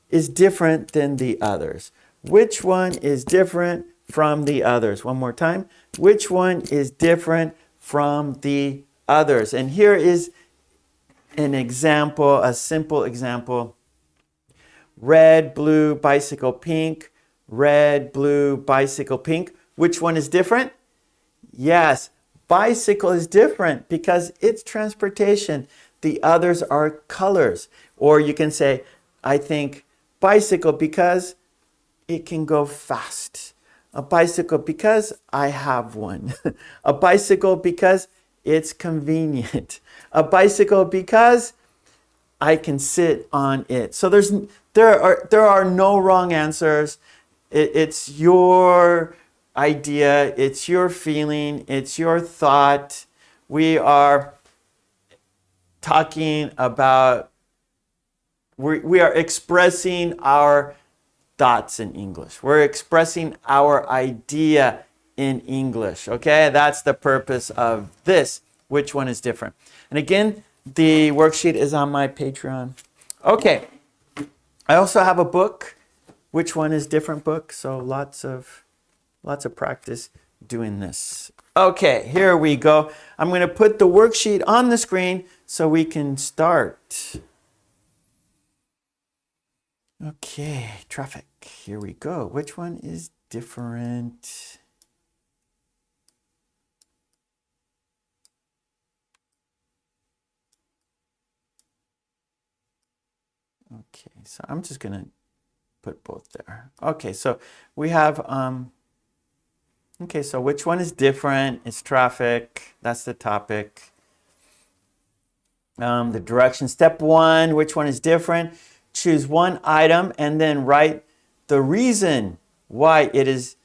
is different than the others? Which one is different from the others? One more time. Which one is different from the others? And here is an example, a simple example. Red, blue, bicycle, pink. Red, blue, bicycle, pink. Which one is different? Yes, bicycle is different because it's transportation. The others are colors. Or you can say, I think bicycle because it can go fast. A bicycle because I have one. A bicycle because it's convenient. A bicycle because I can sit on it. So there are no wrong answers. It's your idea, it's your feeling, it's your thought. We are talking about, we are expressing our thoughts in English. We're expressing our idea in English, okay? That's the purpose of this. Which one is different? And again, the worksheet is on my Patreon. Okay, I also have a book. Which one is different book? So lots of practice doing this. Okay, here we go. I'm going to put the worksheet on the screen so we can start. Okay, traffic. Here we go. Which one is different? Okay, so I'm just going to put both there. Okay, so we have, okay, so which one is different? It's traffic. That's the topic. The direction. Step 1, which one is different? Choose one item and then write the reason why it is,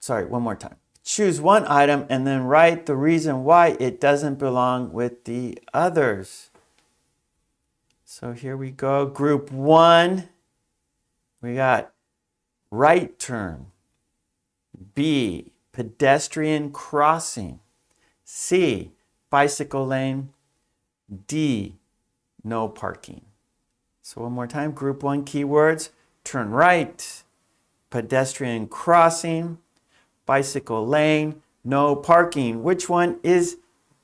sorry, one more time. Choose one item and then write the reason why it doesn't belong with the others. So here we go. Group 1, we got right turn. B, pedestrian crossing. C, bicycle lane. D, no parking. So one more time, group 1 keywords, turn right, pedestrian crossing, bicycle lane, no parking. Which one is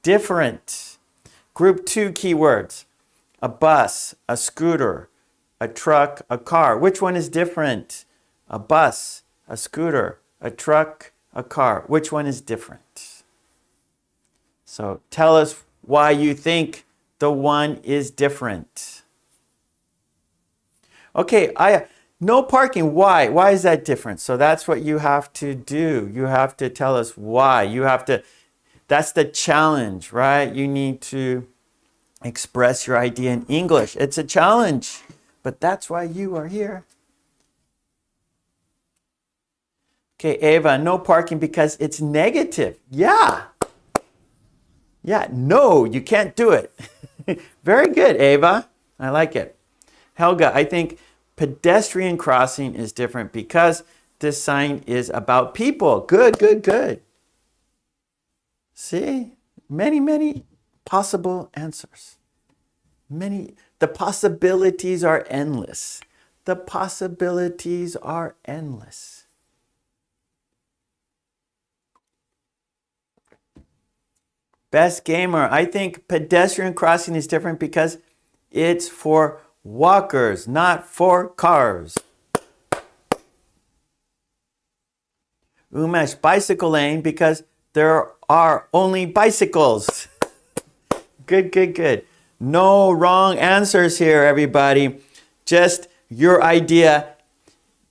different? Group 2 keywords, a bus, a scooter, a truck, a car. Which one is different? a bus, a scooter, a truck, a car. Which one is different? So tell us why you think the one is different. Okay, no parking. Why? Why is that different? So that's what you have to do. You have to tell us why. That's the challenge, right? You need to express your idea in English. It's a challenge, but that's why you are here. Okay, Ava, no parking because it's negative. Yeah. Yeah, no, you can't do it. Very good, Ava. I like it. Helga, I think pedestrian crossing is different because this sign is about people. Good, good, good. See? Many, many possible answers. The possibilities are endless. The possibilities are endless. Best gamer, I think pedestrian crossing is different because it's for walkers, not for cars. Umesh, bicycle lane because there are only bicycles. Good, good, good. No wrong answers here, everybody. Just your idea.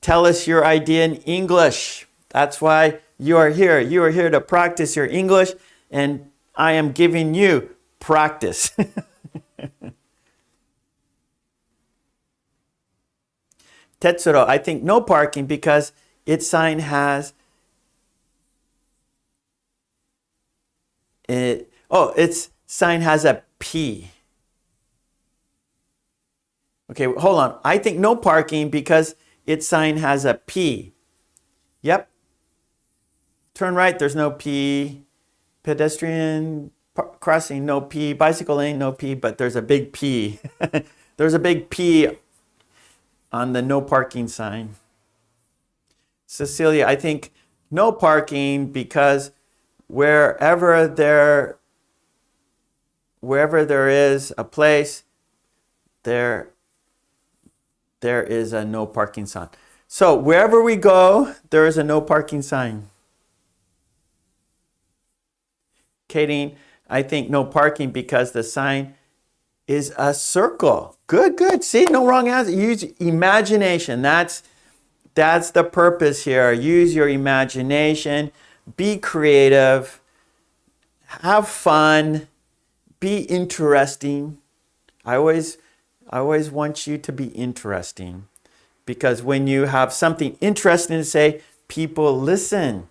Tell us your idea in English. That's why you are here. You are here to practice your English, and I am giving you practice. Tetsuro, I think no parking because its sign has its sign has a P. Okay, hold on. I think no parking because its sign has a P. Yep. Turn right, there's no P. Pedestrian crossing, no P. Bicycle lane, no P, but there's a big P. There's a big P on the no parking sign. Cecilia, I think no parking because wherever there is a place, there is a no parking sign. So wherever we go, there is a no parking sign. Katie, I think no parking because the sign is a circle. Good, good. See, no wrong answer. Use imagination. That's the purpose here. Use your imagination. Be creative. Have fun. Be interesting. I always want you to be interesting because when you have something interesting to say, people listen.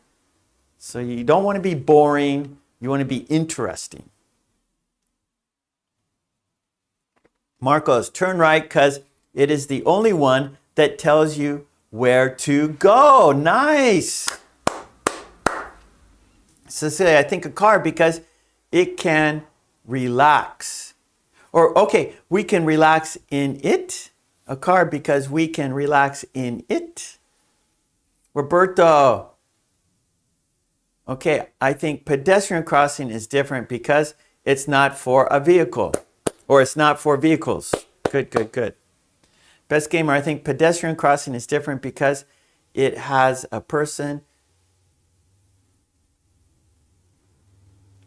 So you don't want to be boring. You want to be interesting. Marcos, turn right because it is the only one that tells you where to go. Nice. Cecilia, I think a car because it can relax. Or, okay, we can relax in it. A car because we can relax in it. Roberto, okay, I think pedestrian crossing is different because it's not for a vehicle. Or it's not for vehicles. Good, good, good. Best gamer, I think pedestrian crossing is different because it has a person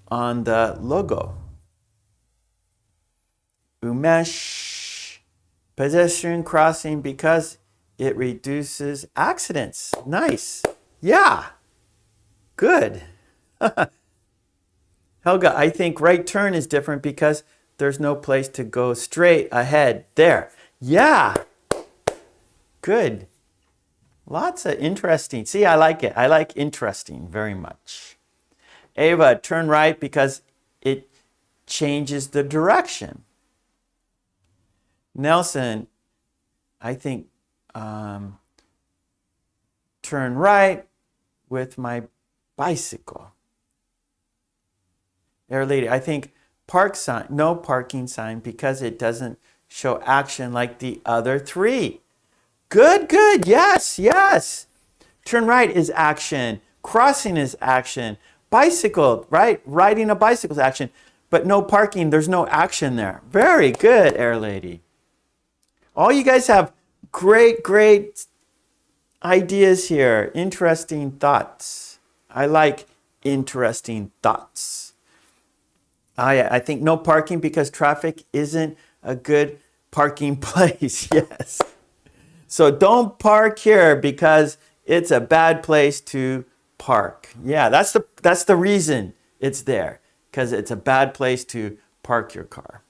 on the logo. Umesh, pedestrian crossing because it reduces accidents. Nice. Yeah. Good. Helga, I think right turn is different because there's no place to go straight ahead there. Yeah. Good. Lots of interesting. See, I like it. I like interesting very much. Ava, turn right because it changes the direction. Nelson, I think turn right with my bicycle. Air Lady, I think park sign, no parking sign because it doesn't show action like the other three. Good, good. Yes, yes. Turn right is action. Crossing is action. Bicycle, right? Riding a bicycle is action. But no parking, there's no action there. Very good, Air Lady. All you guys have great, great ideas here, interesting thoughts. I like interesting thoughts. I think no parking because traffic isn't a good parking place. Yes. So don't park here because it's a bad place to park. Yeah, that's the reason it's there, because it's a bad place to park your car.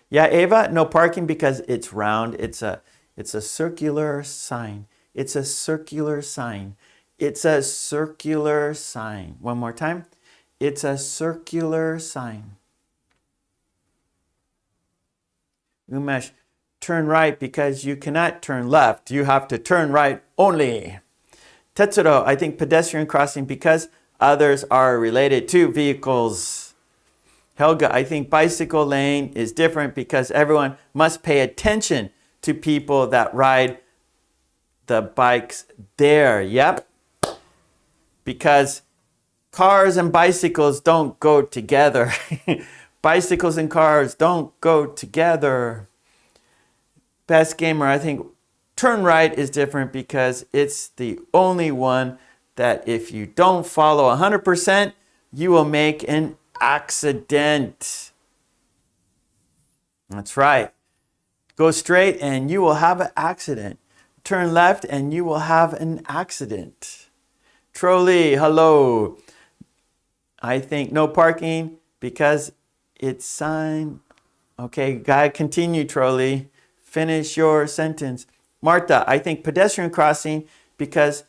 Yeah, Ava, no parking because it's round. It's a circular sign. It's a circular sign. It's a circular sign. One more time. It's a circular sign. Umesh, turn right because you cannot turn left. You have to turn right only. Tetsuro, I think pedestrian crossing because others are related to vehicles. Helga, I think bicycle lane is different because everyone must pay attention to people that ride the bikes there. Yep. Because cars and bicycles don't go together. Bicycles and cars don't go together. Best gamer, I think turn right is different because it's the only one that if you don't follow 100%, you will make an accident. That's right. Go straight and you will have an accident. Turn left and you will have an accident. Trolley, hello. I think no parking because it's sign. Okay, guy, continue, Trolley. Finish your sentence. Martha, I think pedestrian crossing because,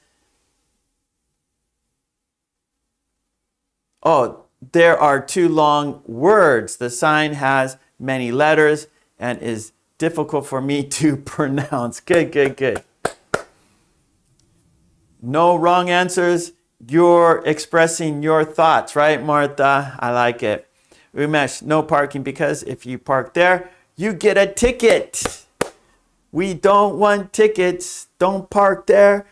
there are two long words. The sign has many letters and is difficult for me to pronounce. Good, good, good. No wrong answers. You're expressing your thoughts, right, Martha? I like it. Umesh, no parking because if you park there, you get a ticket. We don't want tickets. Don't park there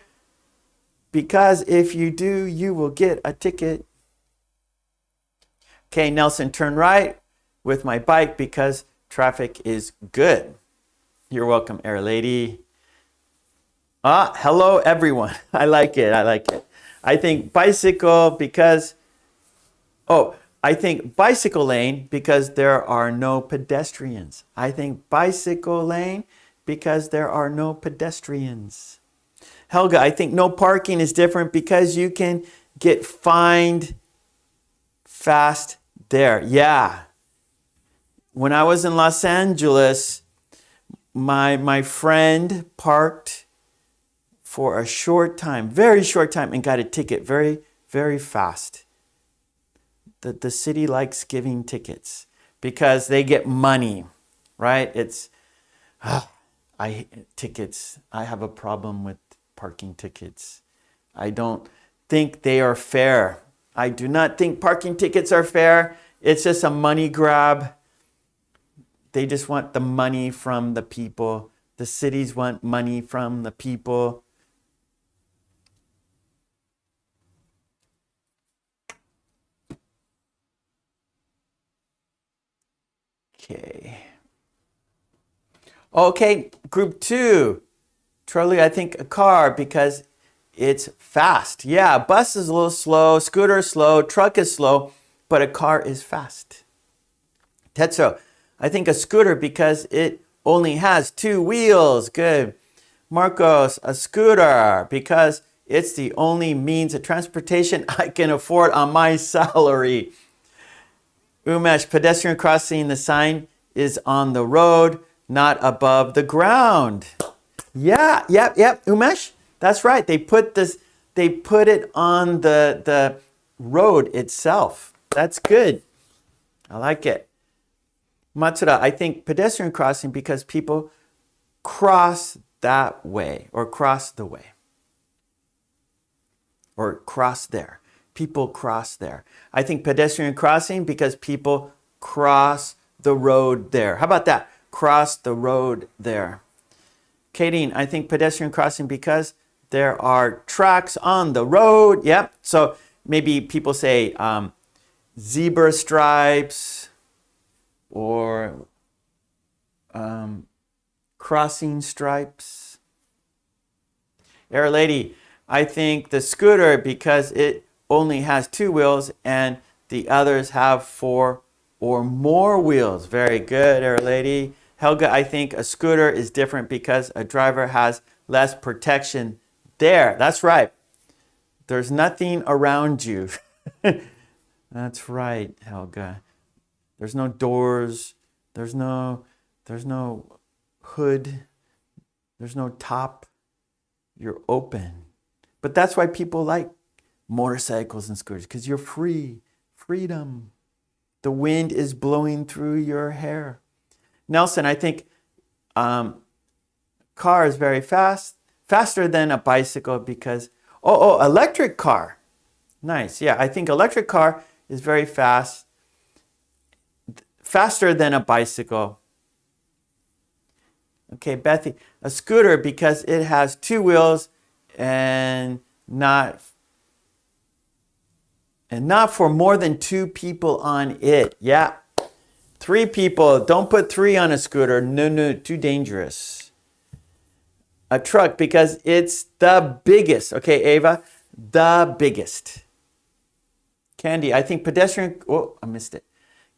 because if you do, you will get a ticket. Okay, Nelson, turn right with my bike because traffic is good. You're welcome, Air Lady. Hello, everyone. I like it. I like it. I think bicycle because, I think bicycle lane because there are no pedestrians. I think bicycle lane because there are no pedestrians. Helga, I think no parking is different because you can get fined fast there. Yeah. When I was in Los Angeles, my friend parked for a short time, very short time, and got a ticket very, very fast. The city likes giving tickets because they get money, right? Tickets. I have a problem with parking tickets. I don't think they are fair. I do not think parking tickets are fair. It's just a money grab. They just want the money from the people. The cities want money from the people. Okay, group 2. Trolley, I think a car because it's fast. Yeah, bus is a little slow, scooter is slow, truck is slow, but a car is fast. Tetsuo, I think a scooter because it only has 2 wheels. Good. Marcos, a scooter because it's the only means of transportation I can afford on my salary. Umesh, pedestrian crossing, the sign is on the road, not above the ground. Yeah, yep. Umesh, that's right. They put it on the road itself. That's good. I like it. Matsuda, I think pedestrian crossing because people cross that way or cross the way. Or cross there. People cross there. I think pedestrian crossing because people cross the road there. How about that? Cross the road there. Kadeen, I think pedestrian crossing because there are tracks on the road. Yep. So maybe people say zebra stripes or crossing stripes. Air Lady, I think the scooter because it only has 2 wheels and the others have 4 or more wheels. Very good, Air Lady. Helga, I think a scooter is different because a driver has less protection there. That's right. There's nothing around you. That's right, Helga. There's no doors. There's no hood. There's no top. You're open. But that's why people like motorcycles and scooters, because you're free. Freedom. The wind is blowing through your hair. Nelson, I think car is very fast. Faster than a bicycle because, electric car. Nice. Yeah, I think electric car is very fast. Faster than a bicycle. Okay, Bethy, a scooter because it has 2 wheels and not for more than 2 people on it. Yeah. 3 people. Don't put 3 on a scooter. No, too dangerous. A truck because it's the biggest. Okay, Ava, the biggest. Candy, I think pedestrian, I missed it.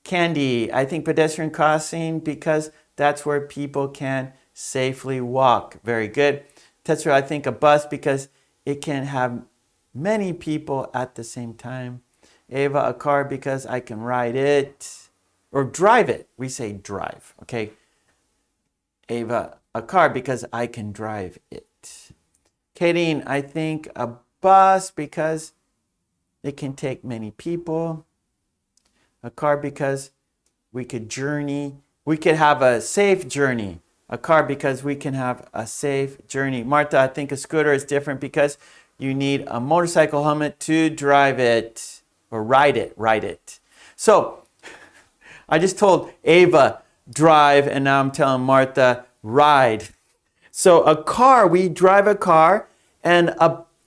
Candy, I think pedestrian crossing because that's where people can safely walk. Very good. Tetsuya, I think a bus because it can have many people at the same time. Ava, a car because I can ride it or drive it. We say drive, okay? Ava, a car because I can drive it. Kadeen, I think a bus because it can take many people. A car because we could journey. We could have a safe journey. A car because we can have a safe journey. Martha, I think a scooter is different because you need a motorcycle helmet to drive it or ride it. So I just told Ava drive and now I'm telling Martha ride. So a car, we drive a car, and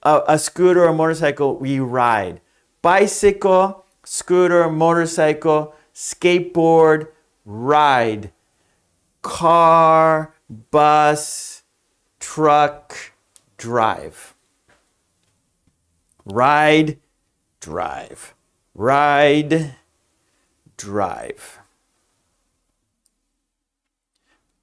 a scooter or motorcycle, we ride. Bicycle, scooter, motorcycle, skateboard, ride. Car, bus, truck, drive. Ride, drive. Ride, drive.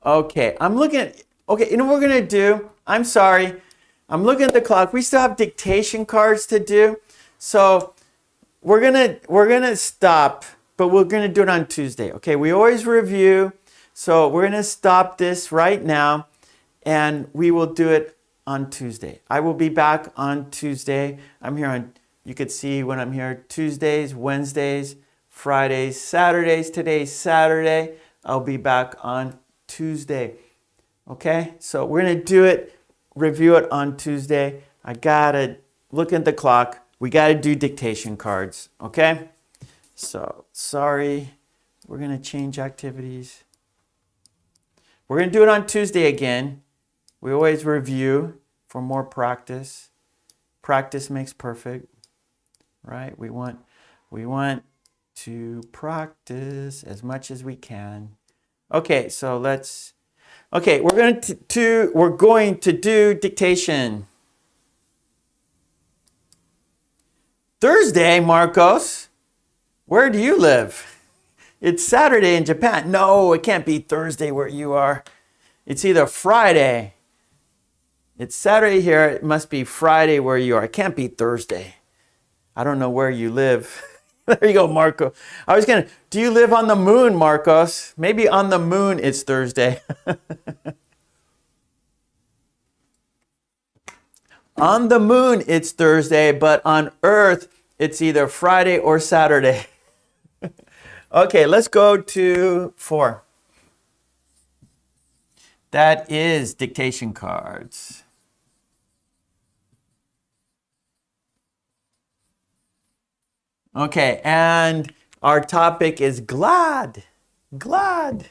Okay, I'm looking at, you know what we're going to do? I'm sorry. I'm looking at the clock. We still have dictation cards to do. So we're gonna stop, but we're going to do it on Tuesday. Okay, we always review. So we're going to stop this right now and we will do it on Tuesday. I will be back on Tuesday. I'm here on, you could see when I'm here, Tuesdays, Wednesdays, Fridays, Saturdays. Today's Saturday. I'll be back on Tuesday. Okay, so we're going to do it, review it on Tuesday. I got to look at the clock. We got to do dictation cards. Okay, so sorry. We're going to change activities. We're going to do it on Tuesday again. We always review for more practice. Practice makes perfect, right? We want to practice as much as we can. Okay, so let's. Okay, we're going to do dictation. Thursday, Marcos. Where do you live? It's Saturday in Japan. No, it can't be Thursday where you are. It's either Friday. It's Saturday here. It must be Friday where you are. It can't be Thursday. I don't know where you live. There you go, Marco. Do you live on the moon, Marcos? Maybe on the moon it's Thursday. On the moon it's Thursday, but on Earth it's either Friday or Saturday. Okay, let's go to 4. That is dictation cards. Okay, and our topic is glad. Glad.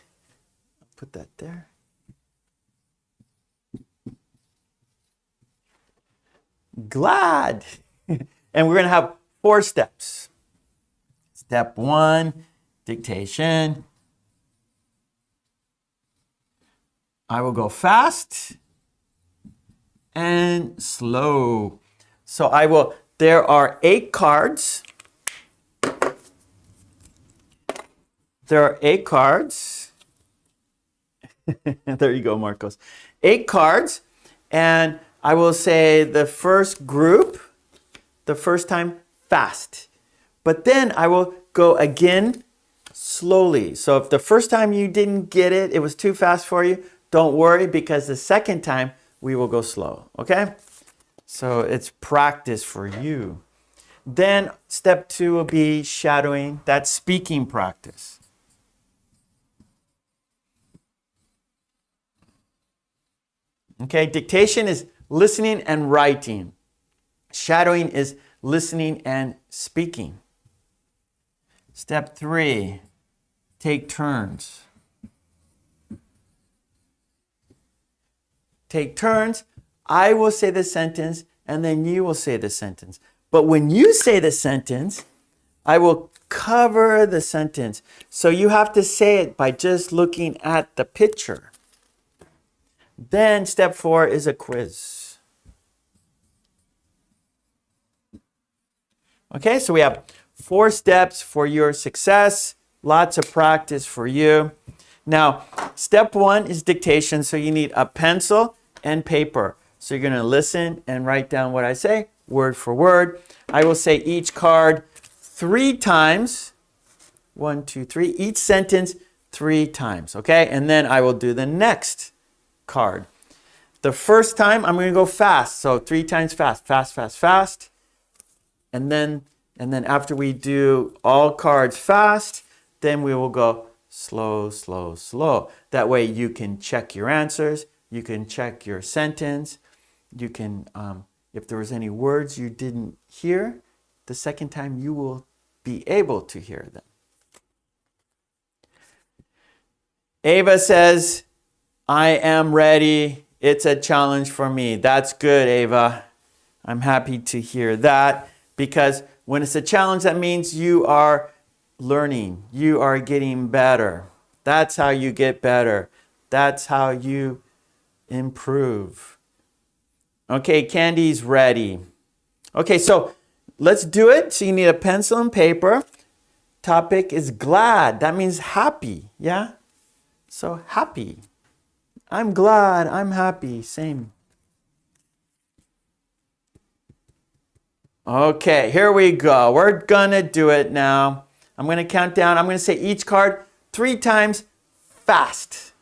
Put that there. Glad. And we're going to have 4 steps. Step 1, dictation. I will go fast and slow. So there are 8 cards. There are 8 cards. There you go, Marcos. 8 cards. And I will say the first group, the first time, fast. But then I will go again slowly. So if the first time you didn't get it, it was too fast for you, don't worry, because the second time we will go slow, okay? So it's practice for you. Then step 2 will be shadowing. That's speaking practice. Okay, dictation is listening and writing. Shadowing is listening and speaking. Step 3, take turns. Take turns. I will say the sentence and then you will say the sentence. But when you say the sentence, I will cover the sentence. So you have to say it by just looking at the picture. Then step 4 is a quiz. Okay, so we have 4 steps for your success. Lots of practice for you. Now, step 1 is dictation, so you need a pencil and paper. So you're going to listen and write down what I say, word for word. I will say each card 3 times. 1, 2, 3. Each sentence 3 times, okay? And then I will do the next card. The first time I'm going to go fast. So 3 times fast, fast, fast, fast. And then after we do all cards fast, then we will go slow, slow, slow. That way you can check your answers. You can check your sentence. You can, if there was any words you didn't hear, the second time you will be able to hear them. Ava says, I am ready. It's a challenge for me. That's good, Ava. I'm happy to hear that, because when it's a challenge, that means you are learning. You are getting better. That's how you get better. That's how you improve. Okay, Candy's ready. Okay, so let's do it. So you need a pencil and paper. Topic is glad. That means happy, yeah? So happy. I'm glad, I'm happy, same. Okay, here we go. We're gonna do it now. I'm gonna count down. I'm gonna say each card 3 times fast.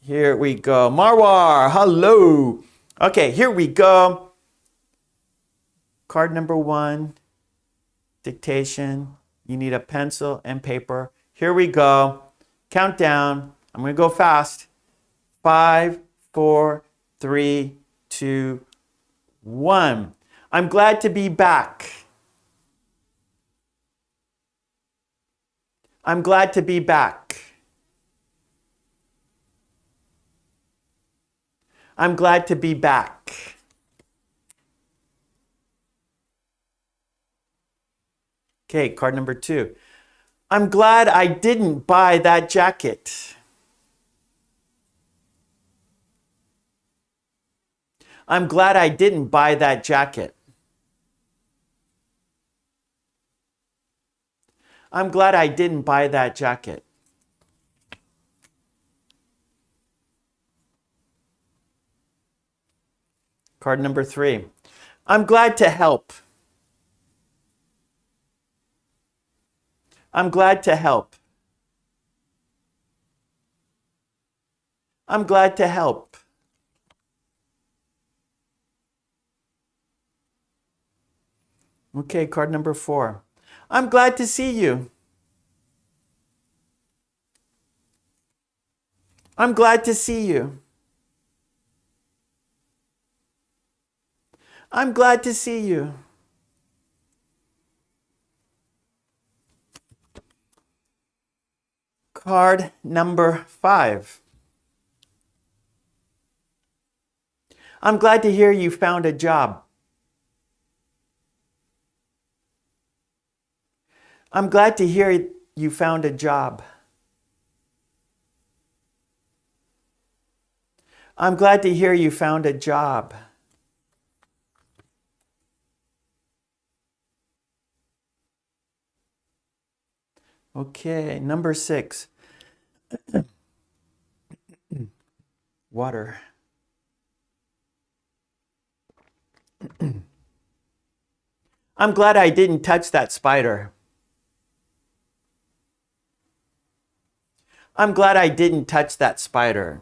Here we go. Marwar, hello. Okay, here we go. Card number 1, dictation. You need a pencil and paper. Here we go. Countdown. I'm gonna go fast. 5, 4, 3, 2, 1. I'm glad to be back. I'm glad to be back. I'm glad to be back. Okay, card number 2. I'm glad I didn't buy that jacket. I'm glad I didn't buy that jacket. I'm glad I didn't buy that jacket. Card number 3. I'm glad to help. I'm glad to help. I'm glad to help. Okay, card number 4. I'm glad to see you. I'm glad to see you. I'm glad to see you. Card number 5. I'm glad to hear you found a job. I'm glad to hear you found a job. I'm glad to hear you found a job. Okay, number 6. Water. I'm glad I didn't touch that spider. I'm glad I didn't touch that spider.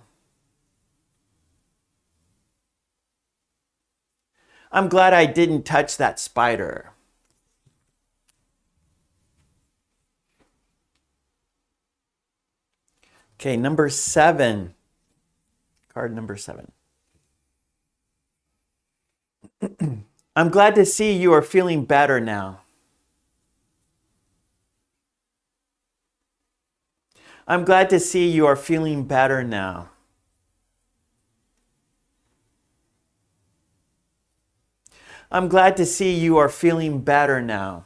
I'm glad I didn't touch that spider. Okay, number 7. Card number 7. I'm glad to see you are feeling better now. I'm glad to see you are feeling better now. I'm glad to see you are feeling better now.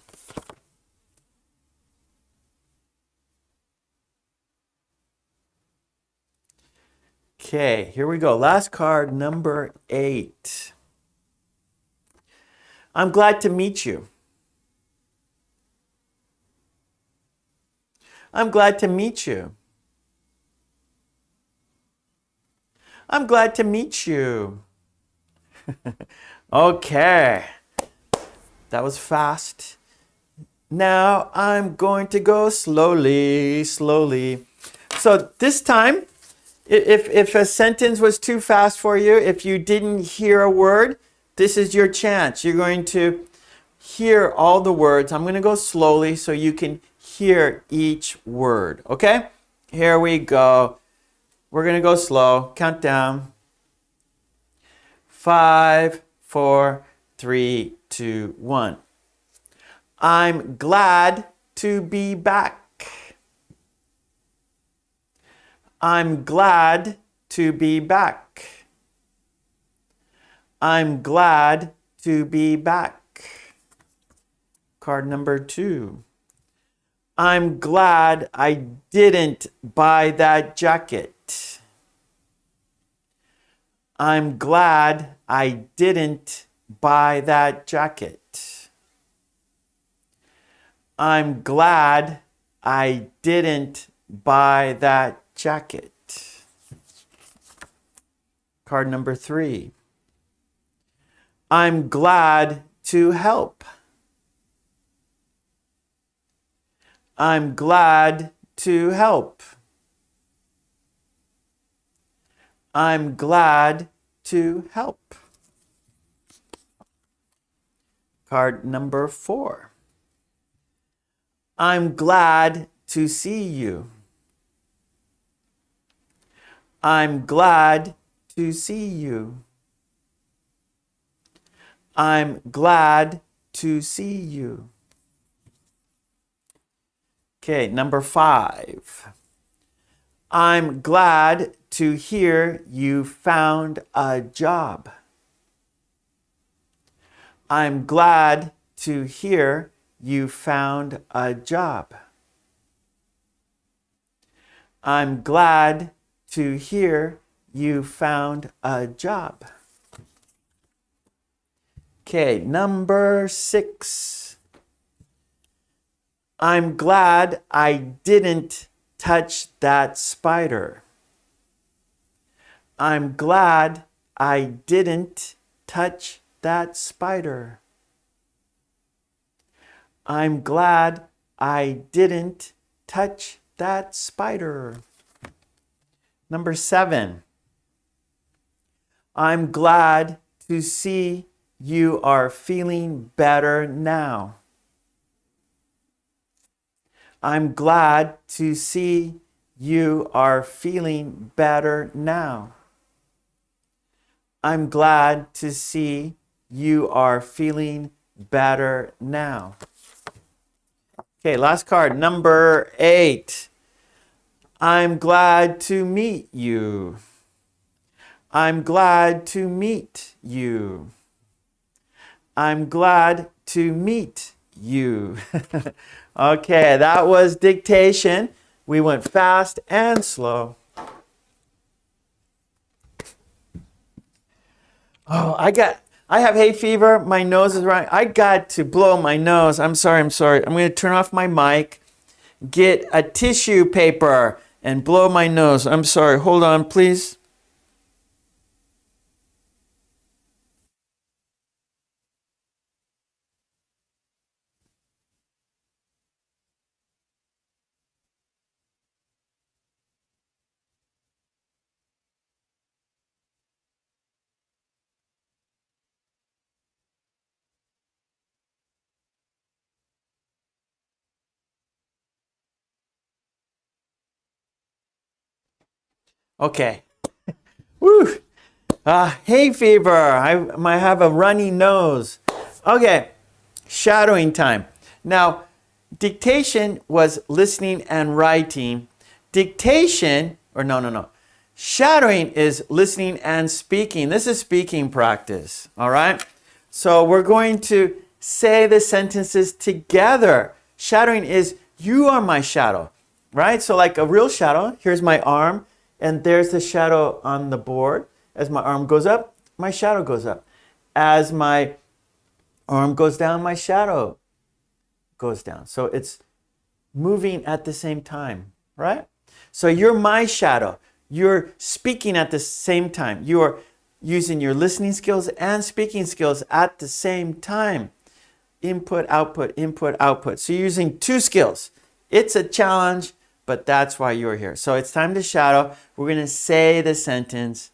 Okay, here we go. Last card, number 8. I'm glad to meet you. I'm glad to meet you. I'm glad to meet you. Okay, that was fast. Now I'm going to go slowly, slowly. So this time, if a sentence was too fast for you, if you didn't hear a word, this is your chance. You're going to hear all the words. I'm going to go slowly so you can hear each word. Okay? Here we go. We're going to go slow. Count down. 5, 4, 3, 2, 1. I'm glad to be back. I'm glad to be back. I'm glad to be back. Card number 2. I'm glad I didn't buy that jacket. I'm glad I didn't buy that jacket. I'm glad I didn't buy that jacket. Card number 3. I'm glad to help. I'm glad to help. I'm glad to help. Card number 4. I'm glad to see you. I'm glad to see you. I'm glad to see you. Okay, number 5. I'm glad to hear you found a job. I'm glad to hear you found a job. I'm glad to hear you found a job. Okay, number 6. I'm glad I didn't touch that spider. I'm glad I didn't touch that spider. I'm glad I didn't touch that spider. Number 7. I'm glad to see you are feeling better now. I'm glad to see you are feeling better now. I'm glad to see you are feeling better now. Okay, last card, number 8. I'm glad to meet you. I'm glad to meet you. I'm glad to meet you. Okay, that was dictation. We went fast and slow. Oh, I have hay fever. My nose is running. I got to blow my nose. I'm sorry. I'm going to turn off my mic, get a tissue paper, and blow my nose. I'm sorry. Hold on, please. Okay. Woo. Hay fever. I might have a runny nose. Okay. Shadowing time. Now, dictation was listening and writing. Dictation, or no. Shadowing is listening and speaking. This is speaking practice, all right? So we're going to say the sentences together. Shadowing is, you are my shadow, right? So like a real shadow, here's my arm, and there's the shadow on the board. As my arm goes up, my shadow goes up. As my arm goes down, my shadow goes down. So it's moving at the same time, right? So you're my shadow. You're speaking at the same time. You're using your listening skills and speaking skills at the same time. Input, output, input, output. So you're using two skills. It's a challenge, but that's why you're here. So it's time to shadow. We're going to say the sentence,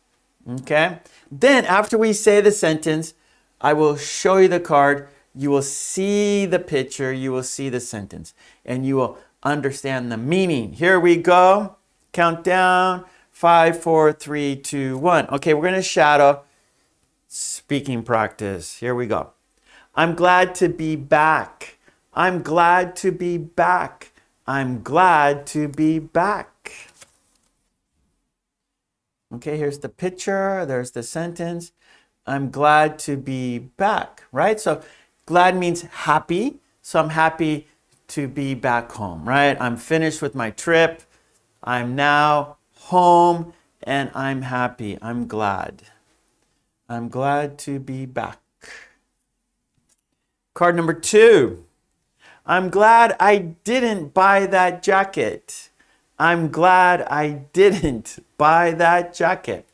okay? Then after we say the sentence, I will show you the card. You will see the picture. You will see the sentence. And you will understand the meaning. Here we go. Count down. 5, 4, 3, 2, 1. Okay, we're going to shadow speaking practice. Here we go. I'm glad to be back. I'm glad to be back. I'm glad to be back. Okay, here's the picture. There's the sentence. I'm glad to be back, right? So glad means happy. So I'm happy to be back home, right? I'm finished with my trip. I'm now home and I'm happy. I'm glad. I'm glad to be back. Card number 2. I'm glad I didn't buy that jacket. I'm glad I didn't buy that jacket.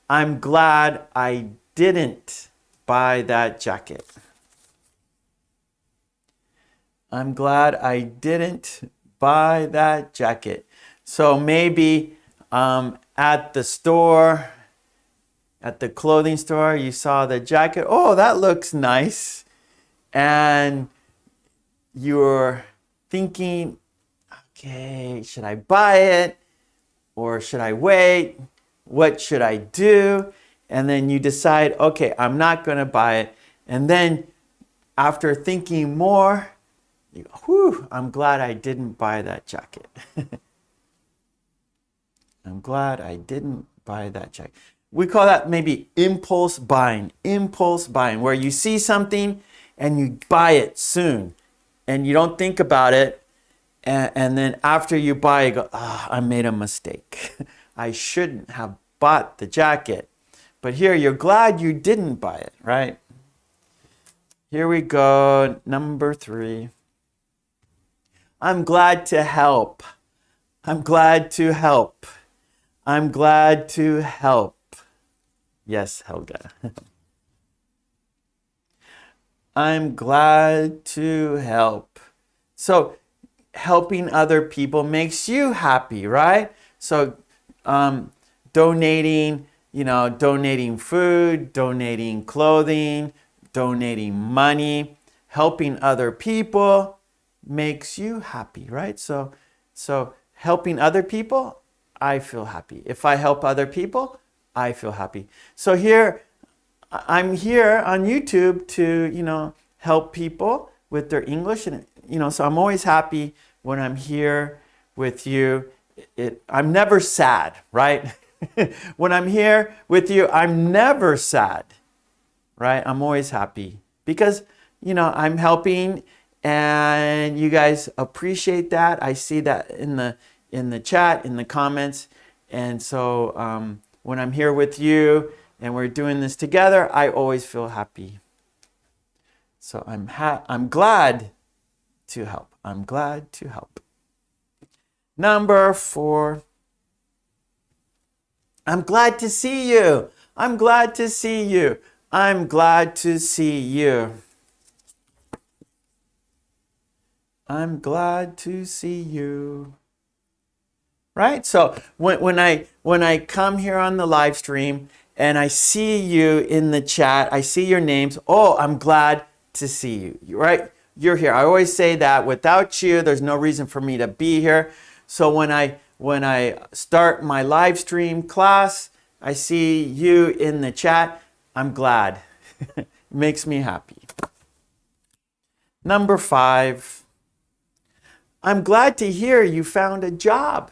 I'm glad I didn't buy that jacket. I'm glad I didn't buy that jacket. So maybe at the store, at the clothing store, you saw the jacket. Oh, that looks nice. And you're thinking, okay, should I buy it or should I wait? What should I do? And then you decide, okay, I'm not going to buy it. And then after thinking more, you go, whew, I'm glad I didn't buy that jacket. I'm glad I didn't buy that jacket. We call that maybe impulse buying, where you see something and you buy it soon and you don't think about it. And then after you buy it, you go, I made a mistake. I shouldn't have bought the jacket. But here, you're glad you didn't buy it, right? Here we go, number 3. I'm glad to help. I'm glad to help. I'm glad to help. Yes, Helga. I'm glad to help. So helping other people makes you happy, right? So donating, donating food, donating clothing, donating money, helping other people makes you happy, right? So helping other people, I feel happy. If I help other people, I feel happy. So here, I'm here on YouTube to, help people with their English. And, so I'm always happy when I'm here with you. I'm never sad, right? When I'm here with you, I'm never sad, right? I'm always happy because, I'm helping and you guys appreciate that. I see that in the chat, in the comments. And so when I'm here with you, and we're doing this together, I always feel happy. So I'm glad to help. I'm glad to help. Number 4. I'm glad to see you. I'm glad to see you. I'm glad to see you. I'm glad to see you. Right? So when I come here on the live stream and I see you in the chat, I see your names. Oh, I'm glad to see you. Right? You're here. I always say that without you, there's no reason for me to be here. So when I start my live stream class, I see you in the chat. I'm glad. It makes me happy. Number 5. I'm glad to hear you found a job.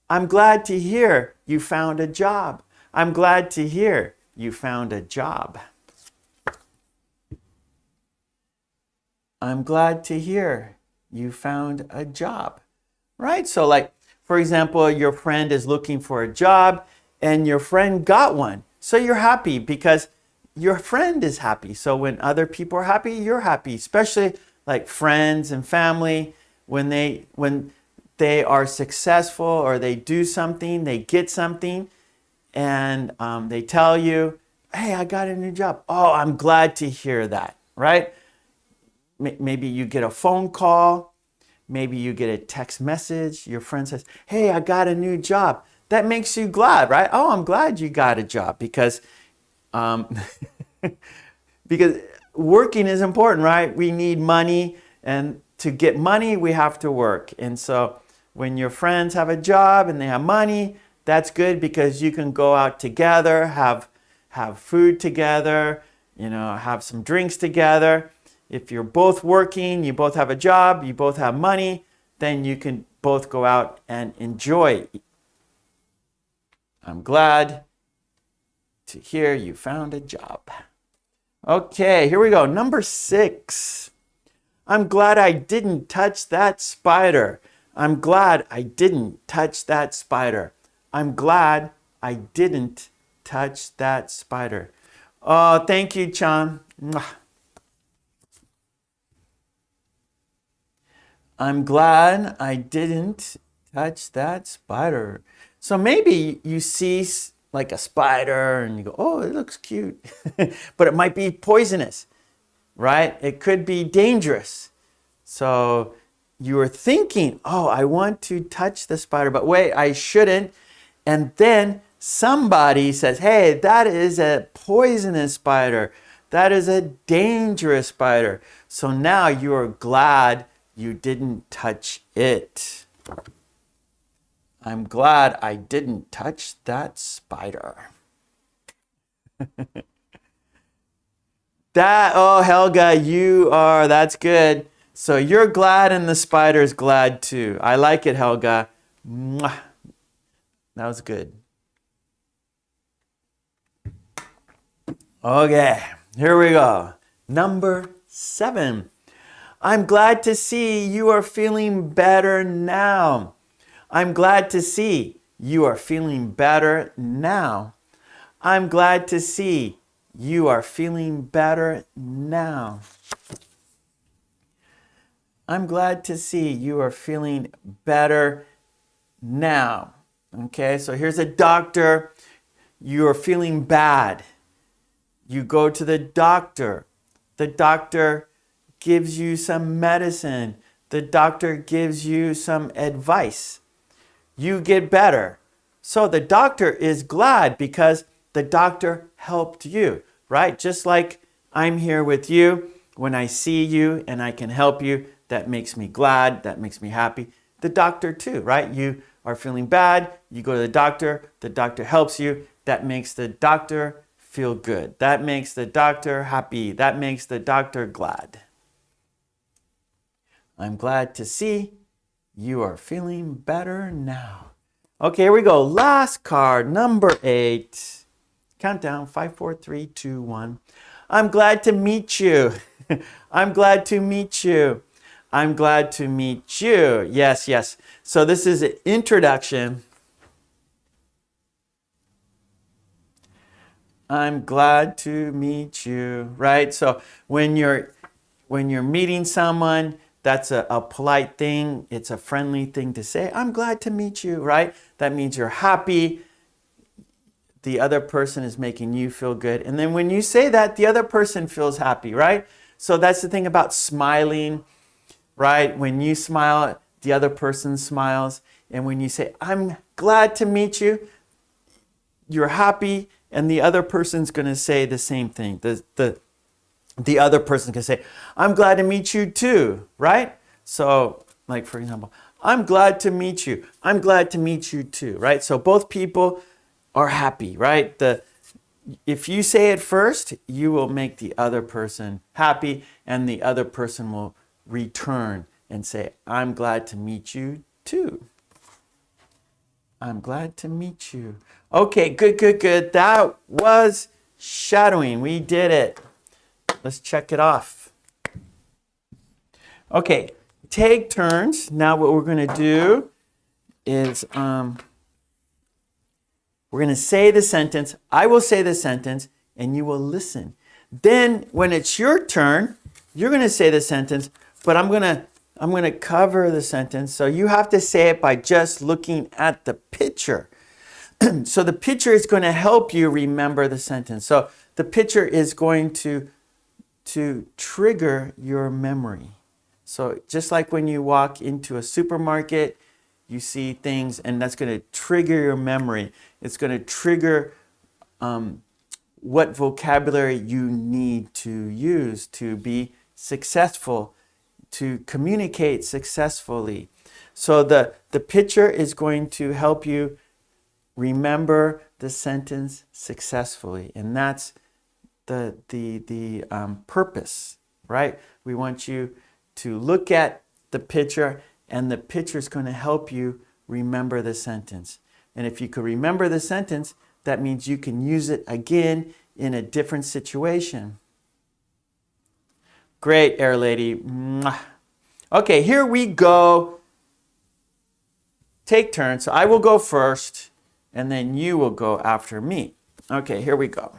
I'm glad to hear you found a job. I'm glad to hear you found a job. I'm glad to hear you found a job. Right? So like, for example, your friend is looking for a job and your friend got one. So you're happy because your friend is happy. So when other people are happy, you're happy, especially like friends and family. When they are successful or they do something, they get something, and they tell you, hey, I got a new job. Oh, I'm glad to hear that, right? Maybe you get a phone call. Maybe you get a text message. Your friend says, hey, I got a new job. That makes you glad, right? Oh, I'm glad you got a job because because working is important, right? We need money, and to get money, we have to work. And so when your friends have a job and they have money, that's good because you can go out together, have food together, have some drinks together. If you're both working, you both have a job, you both have money, then you can both go out and enjoy. I'm glad to hear you found a job. Okay, here we go. Number 6. I'm glad I didn't touch that spider. I'm glad I didn't touch that spider. I'm glad I didn't touch that spider. Oh, thank you, Chan. I'm glad I didn't touch that spider. So maybe you see like a spider and you go, oh, it looks cute. But it might be poisonous, right? It could be dangerous. So you are thinking, oh, I want to touch the spider, but wait, I shouldn't. And then somebody says, hey, that is a poisonous spider. That is a dangerous spider. So now you are glad you didn't touch it. I'm glad I didn't touch that spider. Oh, Helga, that's good. So you're glad and the spider's glad too. I like it, Helga. Mwah. That was good. Okay, here we go. Number 7. I'm glad to see you are feeling better now. I'm glad to see you are feeling better now. I'm glad to see you are feeling better now. I'm glad to see you are feeling better now. Okay, so here's a doctor. You are feeling bad. You go to the doctor. The doctor gives you some medicine. The doctor gives you some advice. You get better. So the doctor is glad because the doctor helped you, right? Just like I'm here with you. When I see you and I can help you, that makes me glad. That makes me happy. The doctor too, right? You are feeling bad. You go to the doctor helps you. That makes the doctor feel good. That makes the doctor happy. That makes the doctor glad. I'm glad to see you are feeling better now. Okay, here we go. Last card, number 8. Countdown, 5, 4, 3, 2, 1. I'm glad to meet you. I'm glad to meet you. I'm glad to meet you. Yes, yes. So this is an introduction. I'm glad to meet you, right? So when you're meeting someone, that's a polite thing. It's a friendly thing to say. I'm glad to meet you, right? That means you're happy. The other person is making you feel good. And then when you say that, the other person feels happy, right? So that's the thing about smiling, right? When you smile, the other person smiles. And when you say, I'm glad to meet you, you're happy, and the other person's going to say the same thing. The other person can say, I'm glad to meet you too, right? So, like for example, I'm glad to meet you. I'm glad to meet you too, right? So both people are happy, right? If you say it first, you will make the other person happy, and the other person will return and say, I'm glad to meet you too. I'm glad to meet you. Okay, good, good, good. That was shadowing. We did it. Let's check it off. Okay, take turns. Now what we're going to do is we're going to say the sentence. I will say the sentence, and you will listen. Then when it's your turn, you're going to say the sentence, but I'm going to cover the sentence. So you have to say it by just looking at the picture. So the picture is going to help you remember the sentence. So the picture is going to trigger your memory. So just like when you walk into a supermarket, you see things, and that's going to trigger your memory. It's going to trigger what vocabulary you need to use to be successful, to communicate successfully. So the picture is going to help you remember the sentence successfully, and that's the purpose, right? We want you to look at the picture, and the picture is going to help you remember the sentence. And if you can remember the sentence, that means you can use it again in a different situation. Great, Air Lady. Mwah. Okay, here we go. Take turns. So I will go first, and then you will go after me. Okay, here we go.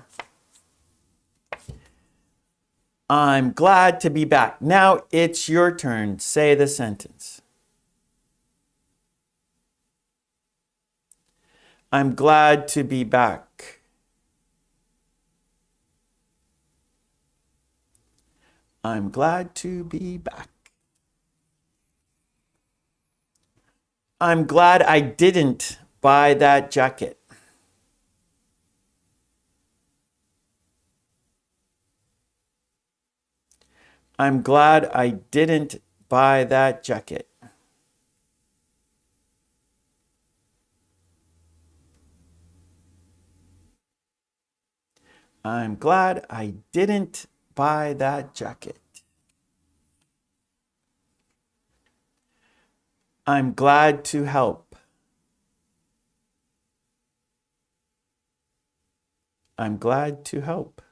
I'm glad to be back. Now it's your turn. Say the sentence. I'm glad to be back. I'm glad to be back. I'm glad I didn't buy that jacket. I'm glad I didn't buy that jacket. I'm glad I didn't buy that jacket. I'm glad to help. I'm glad to help.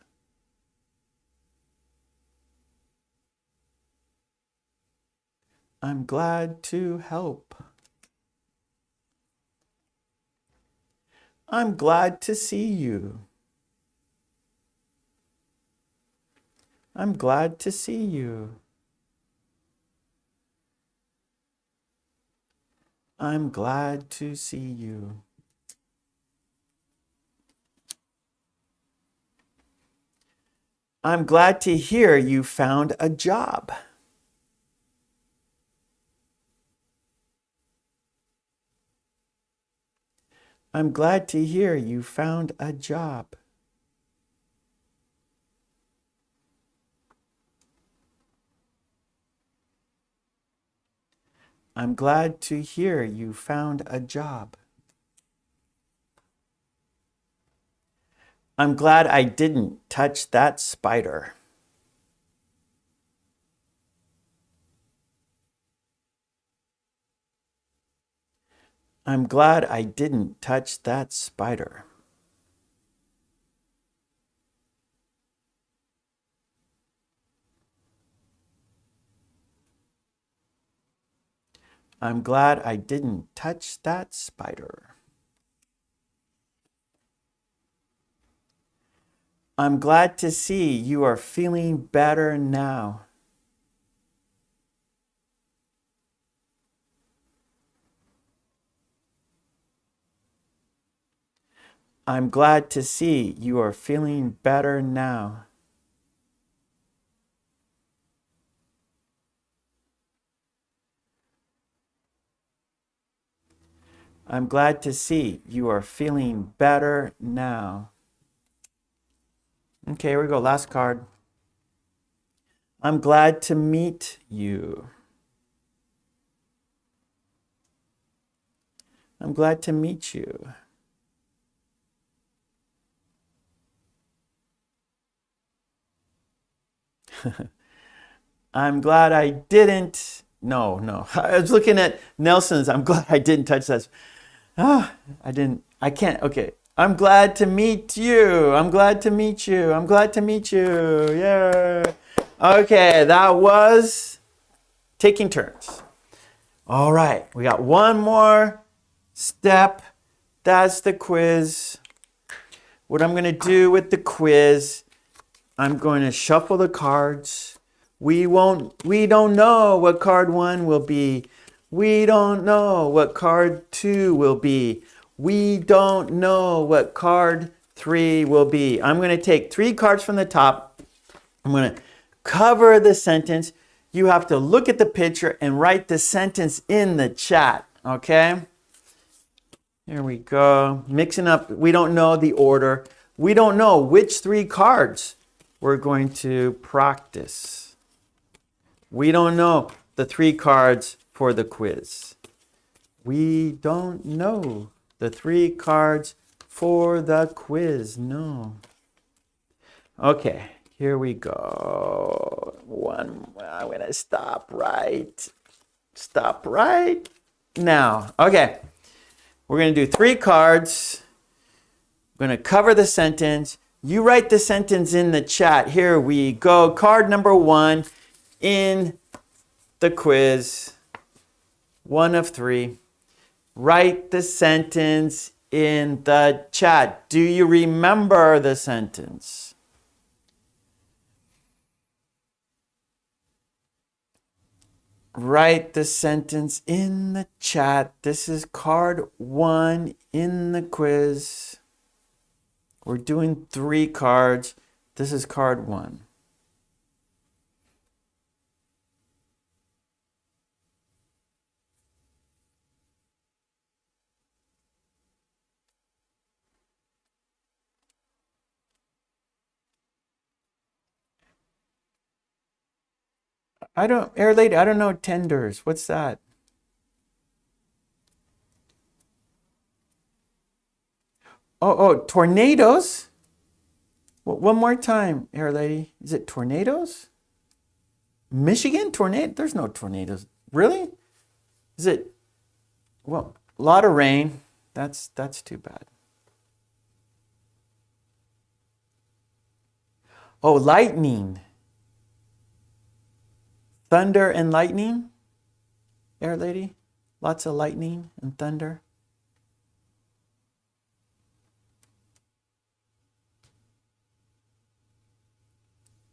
I'm glad to help. I'm glad to see you. I'm glad to see you. I'm glad to see you. I'm glad to hear you found a job. I'm glad to hear you found a job. I'm glad to hear you found a job. I'm glad I didn't touch that spider. I'm glad I didn't touch that spider. I'm glad I didn't touch that spider. I'm glad to see you are feeling better now. I'm glad to see you are feeling better now. I'm glad to see you are feeling better now. Okay, here we go. Last card. I'm glad to meet you. I'm glad to meet you. I'm glad I didn't. No. I was looking at Nelson's. I'm glad I didn't touch that. I didn't. I can't. Okay. I'm glad to meet you. I'm glad to meet you. I'm glad to meet you. Yeah. Okay, that was taking turns. All right. We got one more step. That's the quiz. What I'm going to do with the quiz, I'm going to shuffle the cards. We don't know what card 1 will be. We don't know what card 2 will be. We don't know what card 3 will be. I'm going to take 3 cards from the top. I'm going to cover the sentence. You have to look at the picture and write the sentence in the chat, okay? Here we go. Mixing up. We don't know the order. We don't know which 3 cards we're going to practice. We don't know the 3 cards for the quiz. We don't know the 3 cards for the quiz. No. Okay, here we go. I'm going to stop right now. Okay, we're going to do 3 cards. I'm going to cover the sentence. You write the sentence in the chat. Here we go. Card number 1 in the quiz. 1 of 3. Write the sentence in the chat. Do you remember the sentence? Write the sentence in the chat. This is card 1 in the quiz. We're doing 3 cards. This is card 1. Air lady, I don't know tenders. What's that? Oh, tornadoes? Well, one more time, air lady. Is it tornadoes? Michigan tornado? There's no tornadoes. Really? Is it? Well, a lot of rain. That's too bad. Oh, lightning. Thunder and lightning? Air lady? Lots of lightning and thunder.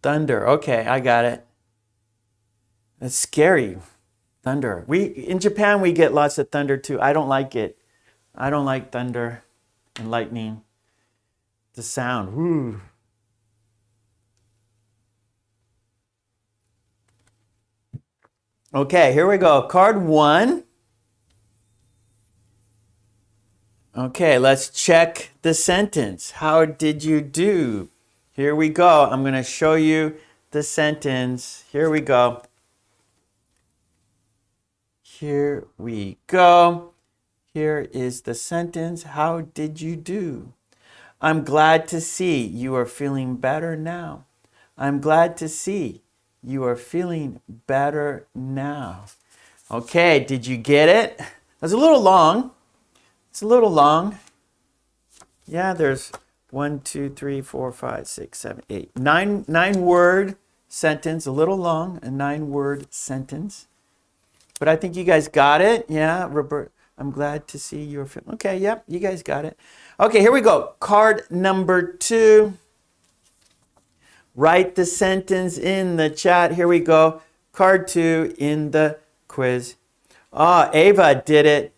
Thunder. Okay, I got it. It's scary. Thunder. In Japan we get lots of thunder too. I don't like it. I don't like thunder and lightning. The sound. Woo. Okay, here we go. Card 1. Okay, let's check the sentence. How did you do? Here we go. I'm going to show you the sentence. Here we go. Here we go. Here is the sentence. How did you do? I'm glad to see you are feeling better now. I'm glad to see you are feeling better now. Okay, did you get it? That's a little long. It's a little long. Yeah, there's 1, 2, 3, 4, 5, 6, 7, 8. 9-word sentence, a little long, a 9-word sentence. But I think you guys got it. Yeah, Robert, I'm glad to see you're feeling. Okay, yep, you guys got it. Okay, here we go. Card number 2. Write the sentence in the chat. Here we go. Card 2 in the quiz. Oh, Ava did it.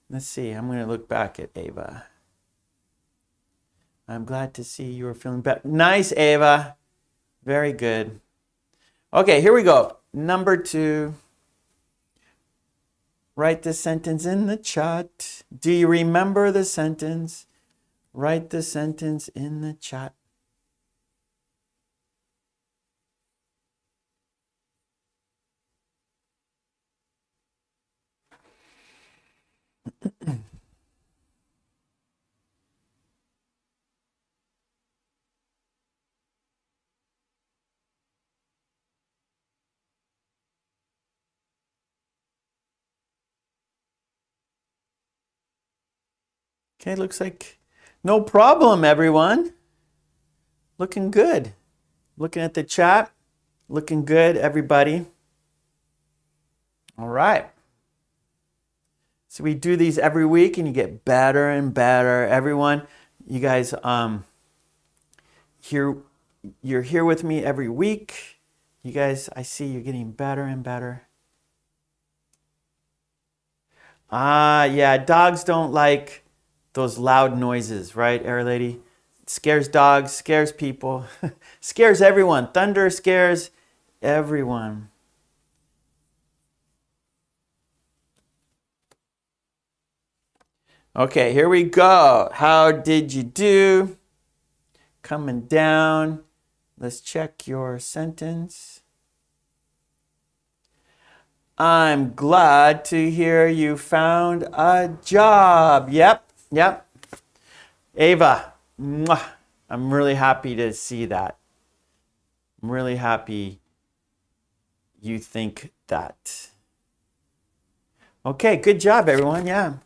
Let's see. I'm going to look back at Ava. I'm glad to see you are feeling better. Nice, Ava. Very good. Okay, here we go. Number 2. Write the sentence in the chat. Do you remember the sentence? Write the sentence in the chat. Okay, looks like no problem, everyone. Looking good. Looking at the chat. Looking good, everybody. All right. So we do these every week and you get better and better. Everyone, you guys you're here with me every week. You guys, I see you're getting better and better. Yeah, dogs don't like those loud noises, right, Air Lady? It scares dogs, scares people, scares everyone. Thunder scares everyone. Okay, here we go. How did you do? Coming down. Let's check your sentence. I'm glad to hear you found a job. Yep. Ava, mwah, I'm really happy to see that. I'm really happy you think that. Okay, good job, everyone. Yeah.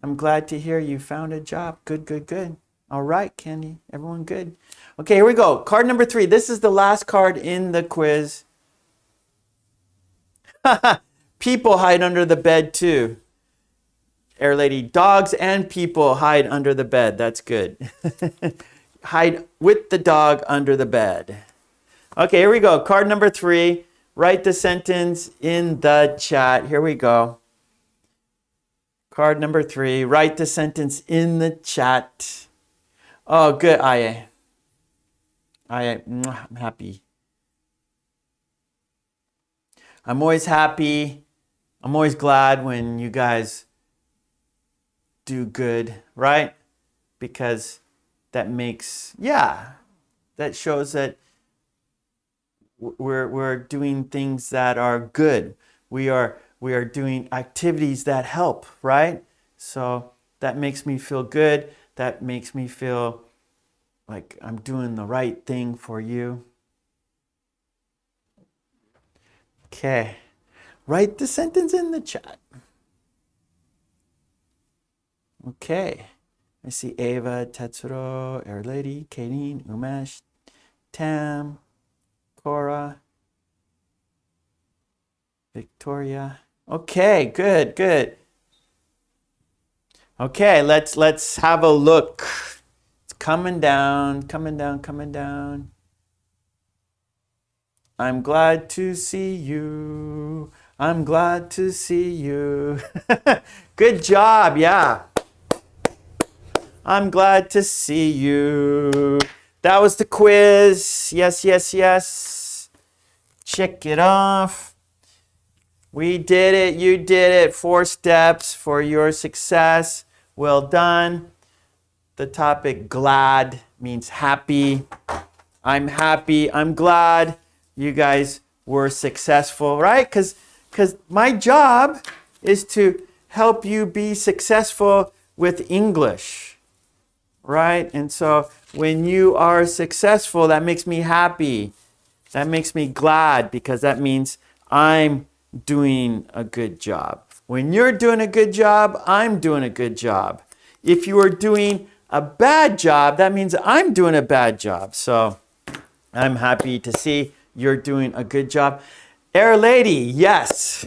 I'm glad to hear you found a job. Good. All right, Candy. Everyone good? Okay, here we go. Card number 3. This is the last card in the quiz. People hide under the bed too. Air Lady, dogs and people hide under the bed. That's good. Hide with the dog under the bed. Okay, here we go. Card number 3. Write the sentence in the chat. Here we go. Card number 3. Write the sentence in the chat. Oh, good, Aye. I'm happy. I'm always happy. I'm always glad when you guys do good, right? Because that makes, that shows that we're doing things that are good. We are doing activities that help, right? So that makes me feel good. That makes me feel like I'm doing the right thing for you. Okay. Write the sentence in the chat. Okay. I see Ava, Tetsuro, Air Lady, Katie, Umesh, Tam, Cora, Victoria. Okay, good. Okay, let's have a look. It's coming down. I'm glad to see you. I'm glad to see you. Good job, yeah. I'm glad to see you. That was the quiz. Yes. Check it off. We did it. You did it. 4 steps for your success. Well done. The topic glad means happy. I'm happy. I'm glad you guys were successful, right? Because my job is to help you be successful with English, right? And so when you are successful, that makes me happy. That makes me glad because that means I'm doing a good job. When you're doing a good job, I'm doing a good job. If you are doing a bad job, that means I'm doing a bad job. So I'm happy to see you're doing a good job. Air Lady, yes.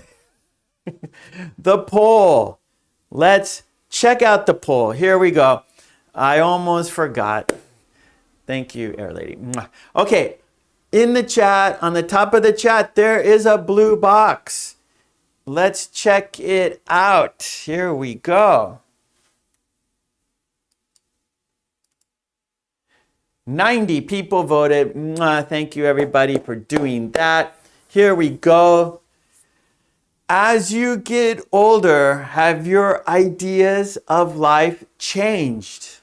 The poll. Let's check out the poll. Here we go. I almost forgot. Thank you, Air Lady. Mwah. Okay, in the chat, on the top of the chat, there is a blue box. Let's check it out. Here we go. 90 people voted. Mwah. Thank you, everybody, for doing that. Here we go. As you get older, have your ideas of life changed?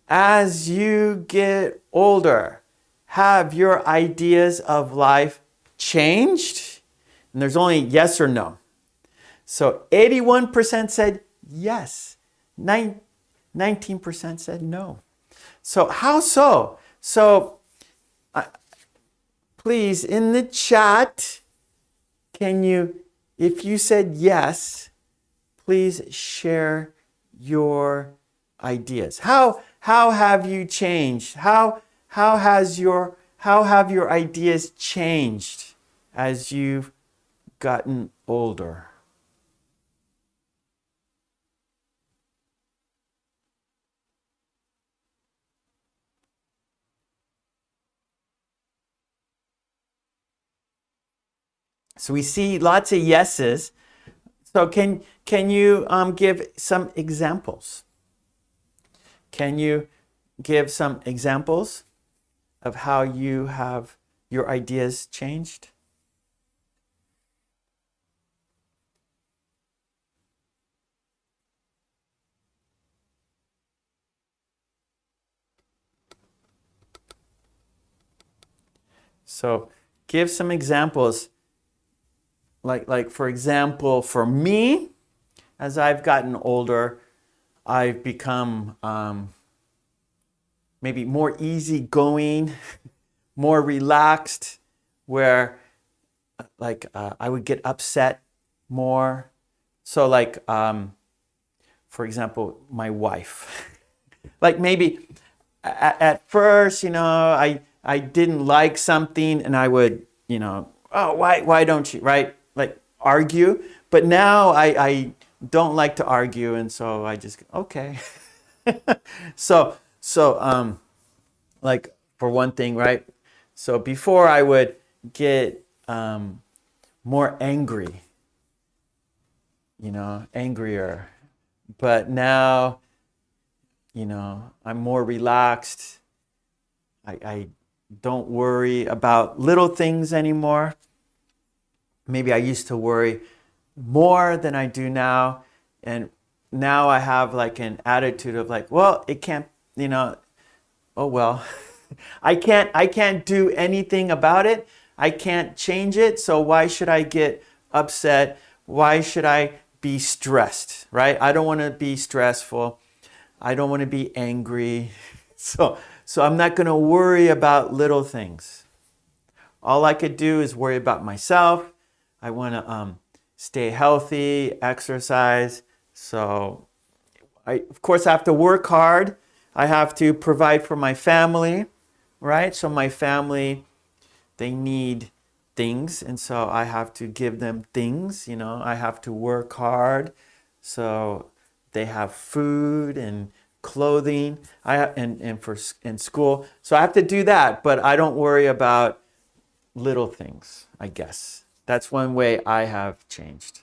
As you get older, have your ideas of life changed? And there's only yes or no. So 81% said yes. 19% said no. So how so? So please, in the chat, can you, if you said yes, please share your ideas. How have you changed? How have your ideas changed as you've gotten older? So we see lots of yeses. So can you give some examples? Can you give some examples of how you have your ideas changed? So give some examples. Like for example, for me, as I've gotten older, I've become maybe more easygoing, more relaxed, where I would get upset more. So for example, my wife, like maybe at first, I didn't like something and I would, oh, why don't you, right? Like argue. But now I don't like to argue, and so I just, okay. So like for one thing, right? So before I would get more angry, angrier. But now, I'm more relaxed. I don't worry about little things anymore. Maybe I used to worry more than I do now. And now I have like an attitude of like, well, it can't, oh well. I can't do anything about it. I can't change it. So why should I get upset? Why should I be stressed, right? I don't want to be stressful. I don't want to be angry. So I'm not going to worry about little things. All I could do is worry about myself. I want to stay healthy, exercise. So I, of course, have to work hard. I have to provide for my family, right? So my family, they need things. And so I have to give them things, I have to work hard. So they have food and clothing and school. So I have to do that, but I don't worry about little things, I guess. That's one way I have changed.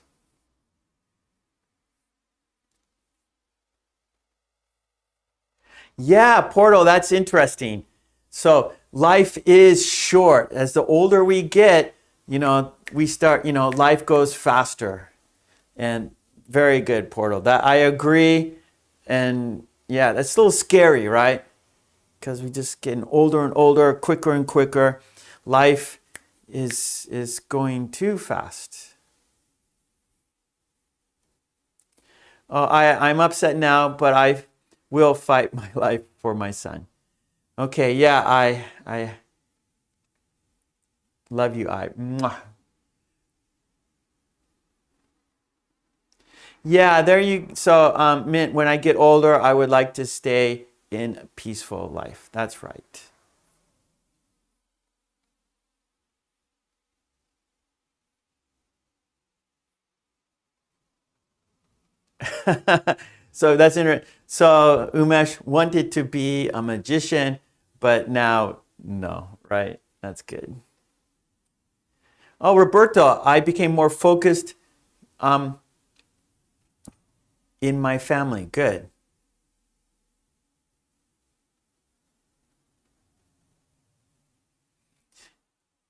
Yeah, Portal, that's interesting. So life is short. As the older we get, we start, life goes faster. And very good, Portal. That I agree. And yeah, that's a little scary, right? Because we just getting older and older, quicker and quicker. Life is going too fast. Oh, I'm upset now, but I will fight my life for my son. Okay, yeah, I love you, Mwah. Yeah, there you, so Mint, when I get older, I would like to stay in a peaceful life. That's right. So that's interesting. So Umesh wanted to be a magician, but now, no, right? That's good. Oh, Roberto, I became more focused in my family. Good.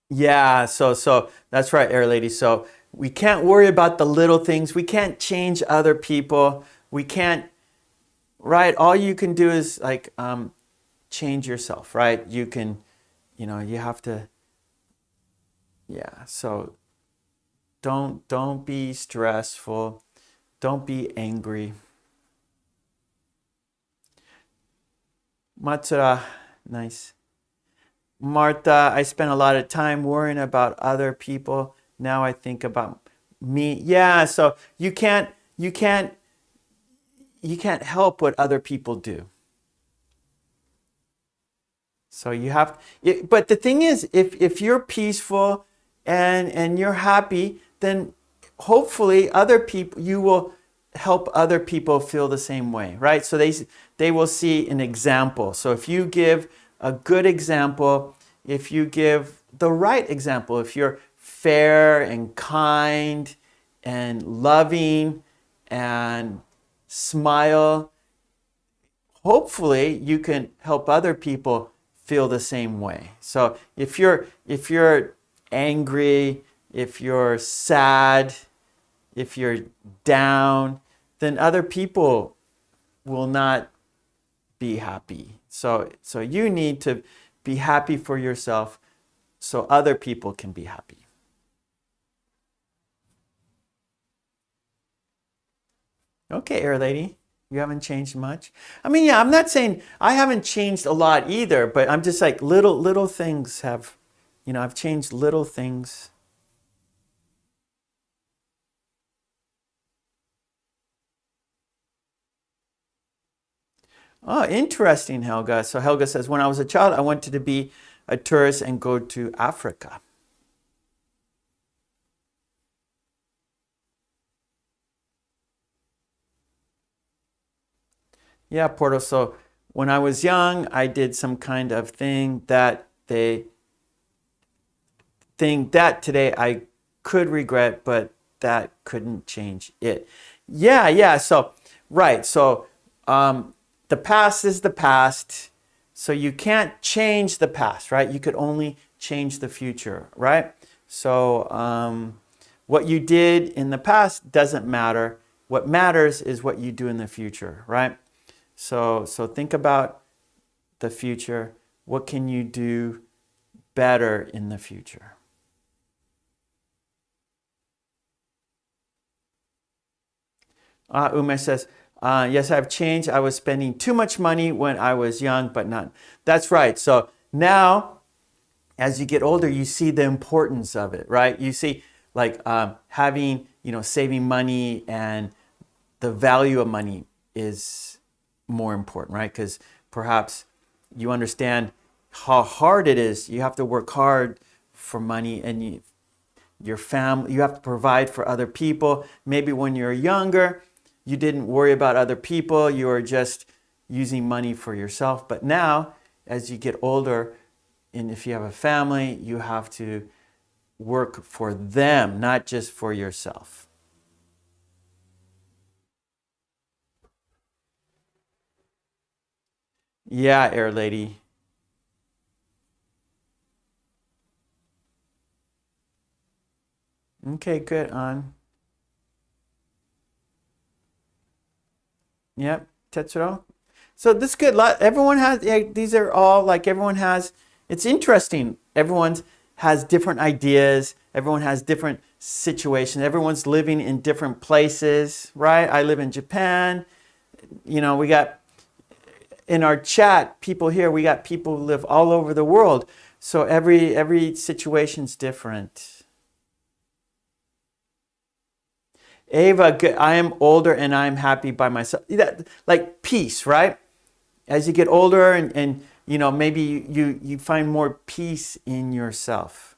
Yeah, so that's right, Air Lady. So we can't worry about the little things. We can't change other people. We can't, right? All you can do is like change yourself, right? You can, you have to, yeah. So don't be stressful. Don't be angry. Matsura, nice. Martha, I spent a lot of time worrying about other people. Now I think about me. Yeah, so you can't help what other people do. So you have, but the thing is, if you're peaceful and you're happy, then hopefully other people, you will help other people feel the same way, right? So they will see an example. So if you give a good example, if you give the right example, if you're fair and kind and loving and smile, hopefully you can help other people feel the same way. So if you're angry, if you're sad, if you're down, then other people will not be happy. So you need to be happy for yourself so other people can be happy. Okay, Air Lady, you haven't changed much. I mean, yeah, I'm not saying I haven't changed a lot either, but I'm just like little things have, I've changed little things. Oh, interesting, Helga. So Helga says, when I was a child, I wanted to be a tourist and go to Africa. Yeah, Porto. So when I was young, I did some kind of thing that they think that today I could regret, but that couldn't change it. Yeah. So, right. So, the past is the past. So you can't change the past, right? You could only change the future, right? So, what you did in the past doesn't matter. What matters is what you do in the future, right? So think about the future. What can you do better in the future? Umesh says, yes, I've changed. I was spending too much money when I was young, but not. That's right. So now, as you get older, you see the importance of it, right? You see, like having, saving money and the value of money is more important, right? Because perhaps you understand how hard it is. You have to work hard for money, and your family, you have to provide for other people. Maybe when you're younger, you didn't worry about other people. You were just using money for yourself. But now, as you get older, and if you have a family, you have to work for them, not just for yourself. Yeah, Air Lady. Okay, good, on. Yep, Tetsuro. So this is good. Everyone has, these are all like everyone has, it's interesting. Everyone has different ideas. Everyone has different situations. Everyone's living in different places, right? I live in Japan. We got in our chat, people here, we got people who live all over the world. So every situation's different. Ava, I am older and I'm happy by myself. Like peace, right? As you get older and maybe you find more peace in yourself.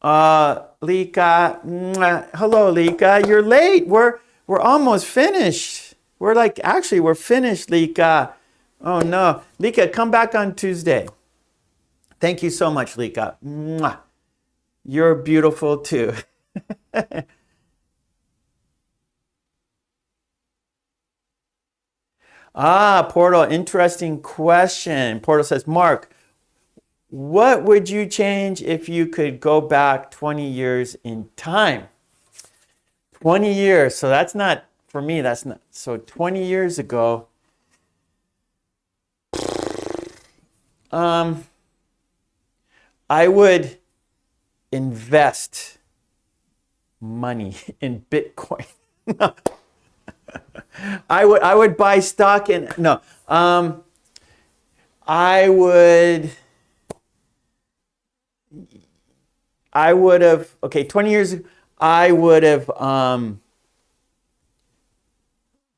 Lika, hello, Lika. You're late. We're almost finished. We're finished, Lika. Oh no. Lika, come back on Tuesday. Thank you so much, Lika. Mwah. You're beautiful too. Portal, interesting question. Portal says, Mark, what would you change if you could go back 20 years in time? 20 years. So that's not, for me, that's not. So 20 years ago, I would invest money in Bitcoin. I would buy stock in, no. I would have, okay, 20 years ago, I would have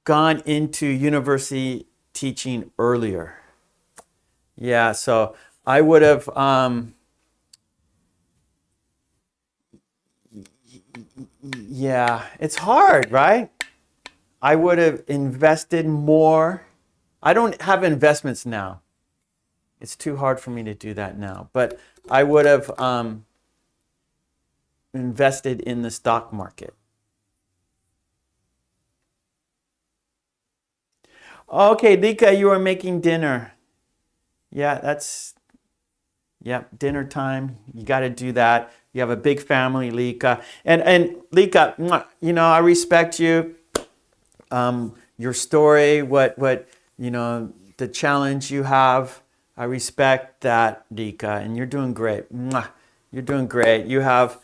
gone into university teaching earlier. Yeah, so I would have, yeah, it's hard, right? I would have invested more. I don't have investments now. It's too hard for me to do that now, but I would have invested in the stock market. Okay, Lika, you are making dinner. Yeah, dinner time. You got to do that. You have a big family, Lika. And Lika, I respect you. Your story, what the challenge you have. I respect that, Lika, and you're doing great. You're doing great. You have,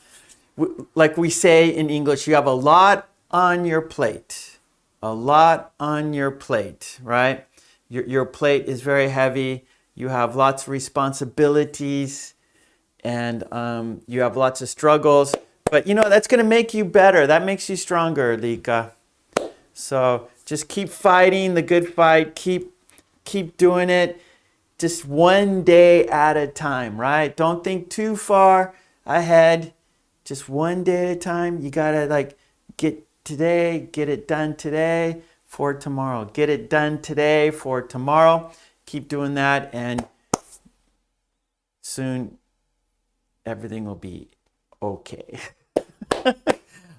like we say in English, you have a lot on your plate. A lot on your plate, right? Your plate is very heavy. You have lots of responsibilities, and you have lots of struggles. But that's going to make you better. That makes you stronger, Lika. So just keep fighting the good fight. Keep doing it. Just one day at a time, right? Don't think too far ahead. Just one day at a time. You gotta get today, get it done today for tomorrow. Get it done today for tomorrow. Keep doing that, and soon everything will be okay.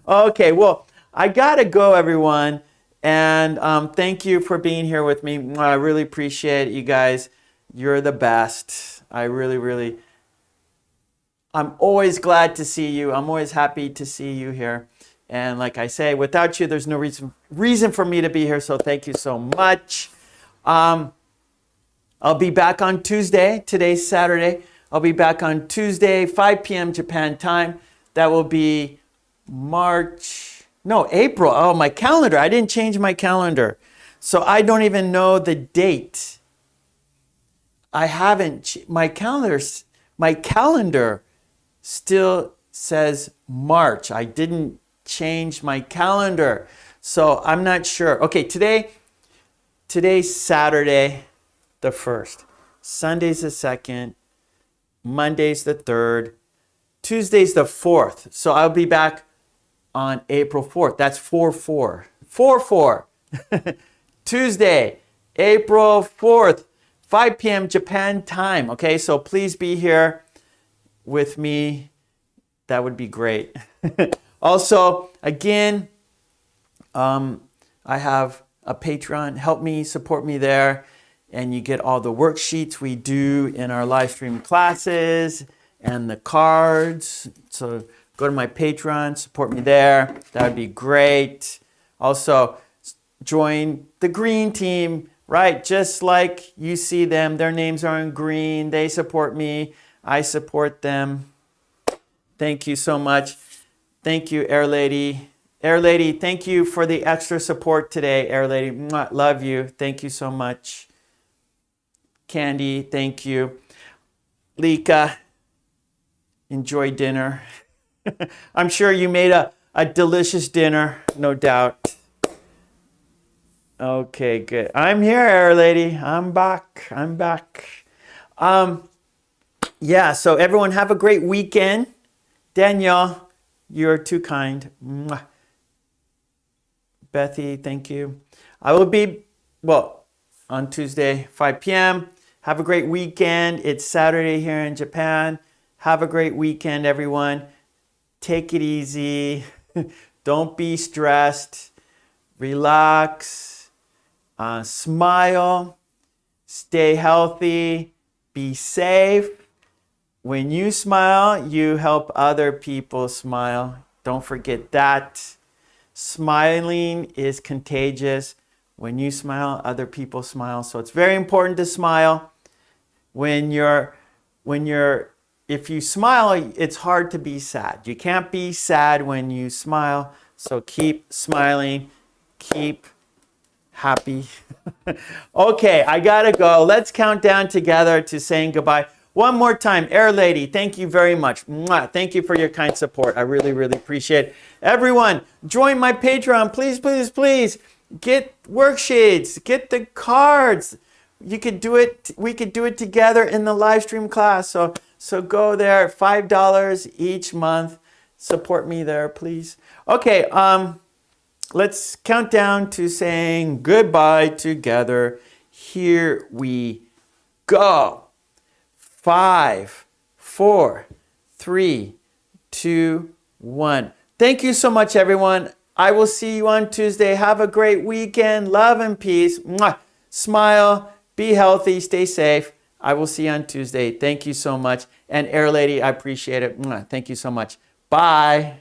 Okay, well, I gotta go, everyone. And thank you for being here with me. I really appreciate it, you guys. You're the best. I'm always glad to see you. I'm always happy to see you here. And like I say, without you, there's no reason for me to be here. So thank you so much. I'll be back on Tuesday. Today's Saturday. I'll be back on Tuesday, 5 p.m. Japan time. That will be April. Oh, my calendar. I didn't change my calendar. So I don't even know the date. I haven't, my calendar still says March. I didn't change my calendar. So I'm not sure. Okay, today's Saturday, the 1st. Sunday's the 2nd. Monday's the 3rd. Tuesday's the 4th. So I'll be back on April 4th. That's 4-4. 4-4. Tuesday, April 4th. 5 p.m. Japan time. Okay, so please be here with me. That would be great. Also, again, I have a Patreon. Help me, support me there. And you get all the worksheets we do in our live stream classes and the cards. So go to my Patreon, support me there. That would be great. Also, join the green team. Right, just like you see them, their names are in green. They support me. I support them. Thank you so much. Thank you, Air Lady. Air Lady, thank you for the extra support today, Air Lady. Mwah, love you. Thank you so much. Candy, thank you. Lika, enjoy dinner. I'm sure you made a delicious dinner, no doubt. Okay, good. I'm here, Air Lady. I'm back. Yeah, so everyone have a great weekend. Danielle, you're too kind. Mwah. Bethy, thank you. I will be, well, on Tuesday, 5 p.m. Have a great weekend. It's Saturday here in Japan. Have a great weekend, everyone. Take it easy. Don't be stressed. Relax. Smile. Stay healthy. Be safe. When you smile, you help other people smile. Don't forget that. Smiling is contagious. When you smile, other people smile. So it's very important to smile. If you smile, it's hard to be sad. You can't be sad when you smile. So keep smiling. Keep happy. Okay, I gotta go. Let's count down together to saying goodbye. One more time, Air Lady, thank you very much. Mwah. Thank you for your kind support. I really, really appreciate it. Everyone, join my Patreon. Please, please, please. Get worksheets. Get the cards. You could do it. We could do it together in the live stream class. So go there. $5 each month. Support me there, please. Okay. Let's count down to saying goodbye together. Here we go. 5, 4, 3, 2, 1. Thank you so much, everyone. I will see you on Tuesday. Have a great weekend. Love and peace. Mwah. Smile. Be healthy. Stay safe. I will see you on Tuesday. Thank you so much. And Air Lady, I appreciate it. Mwah. Thank you so much. Bye.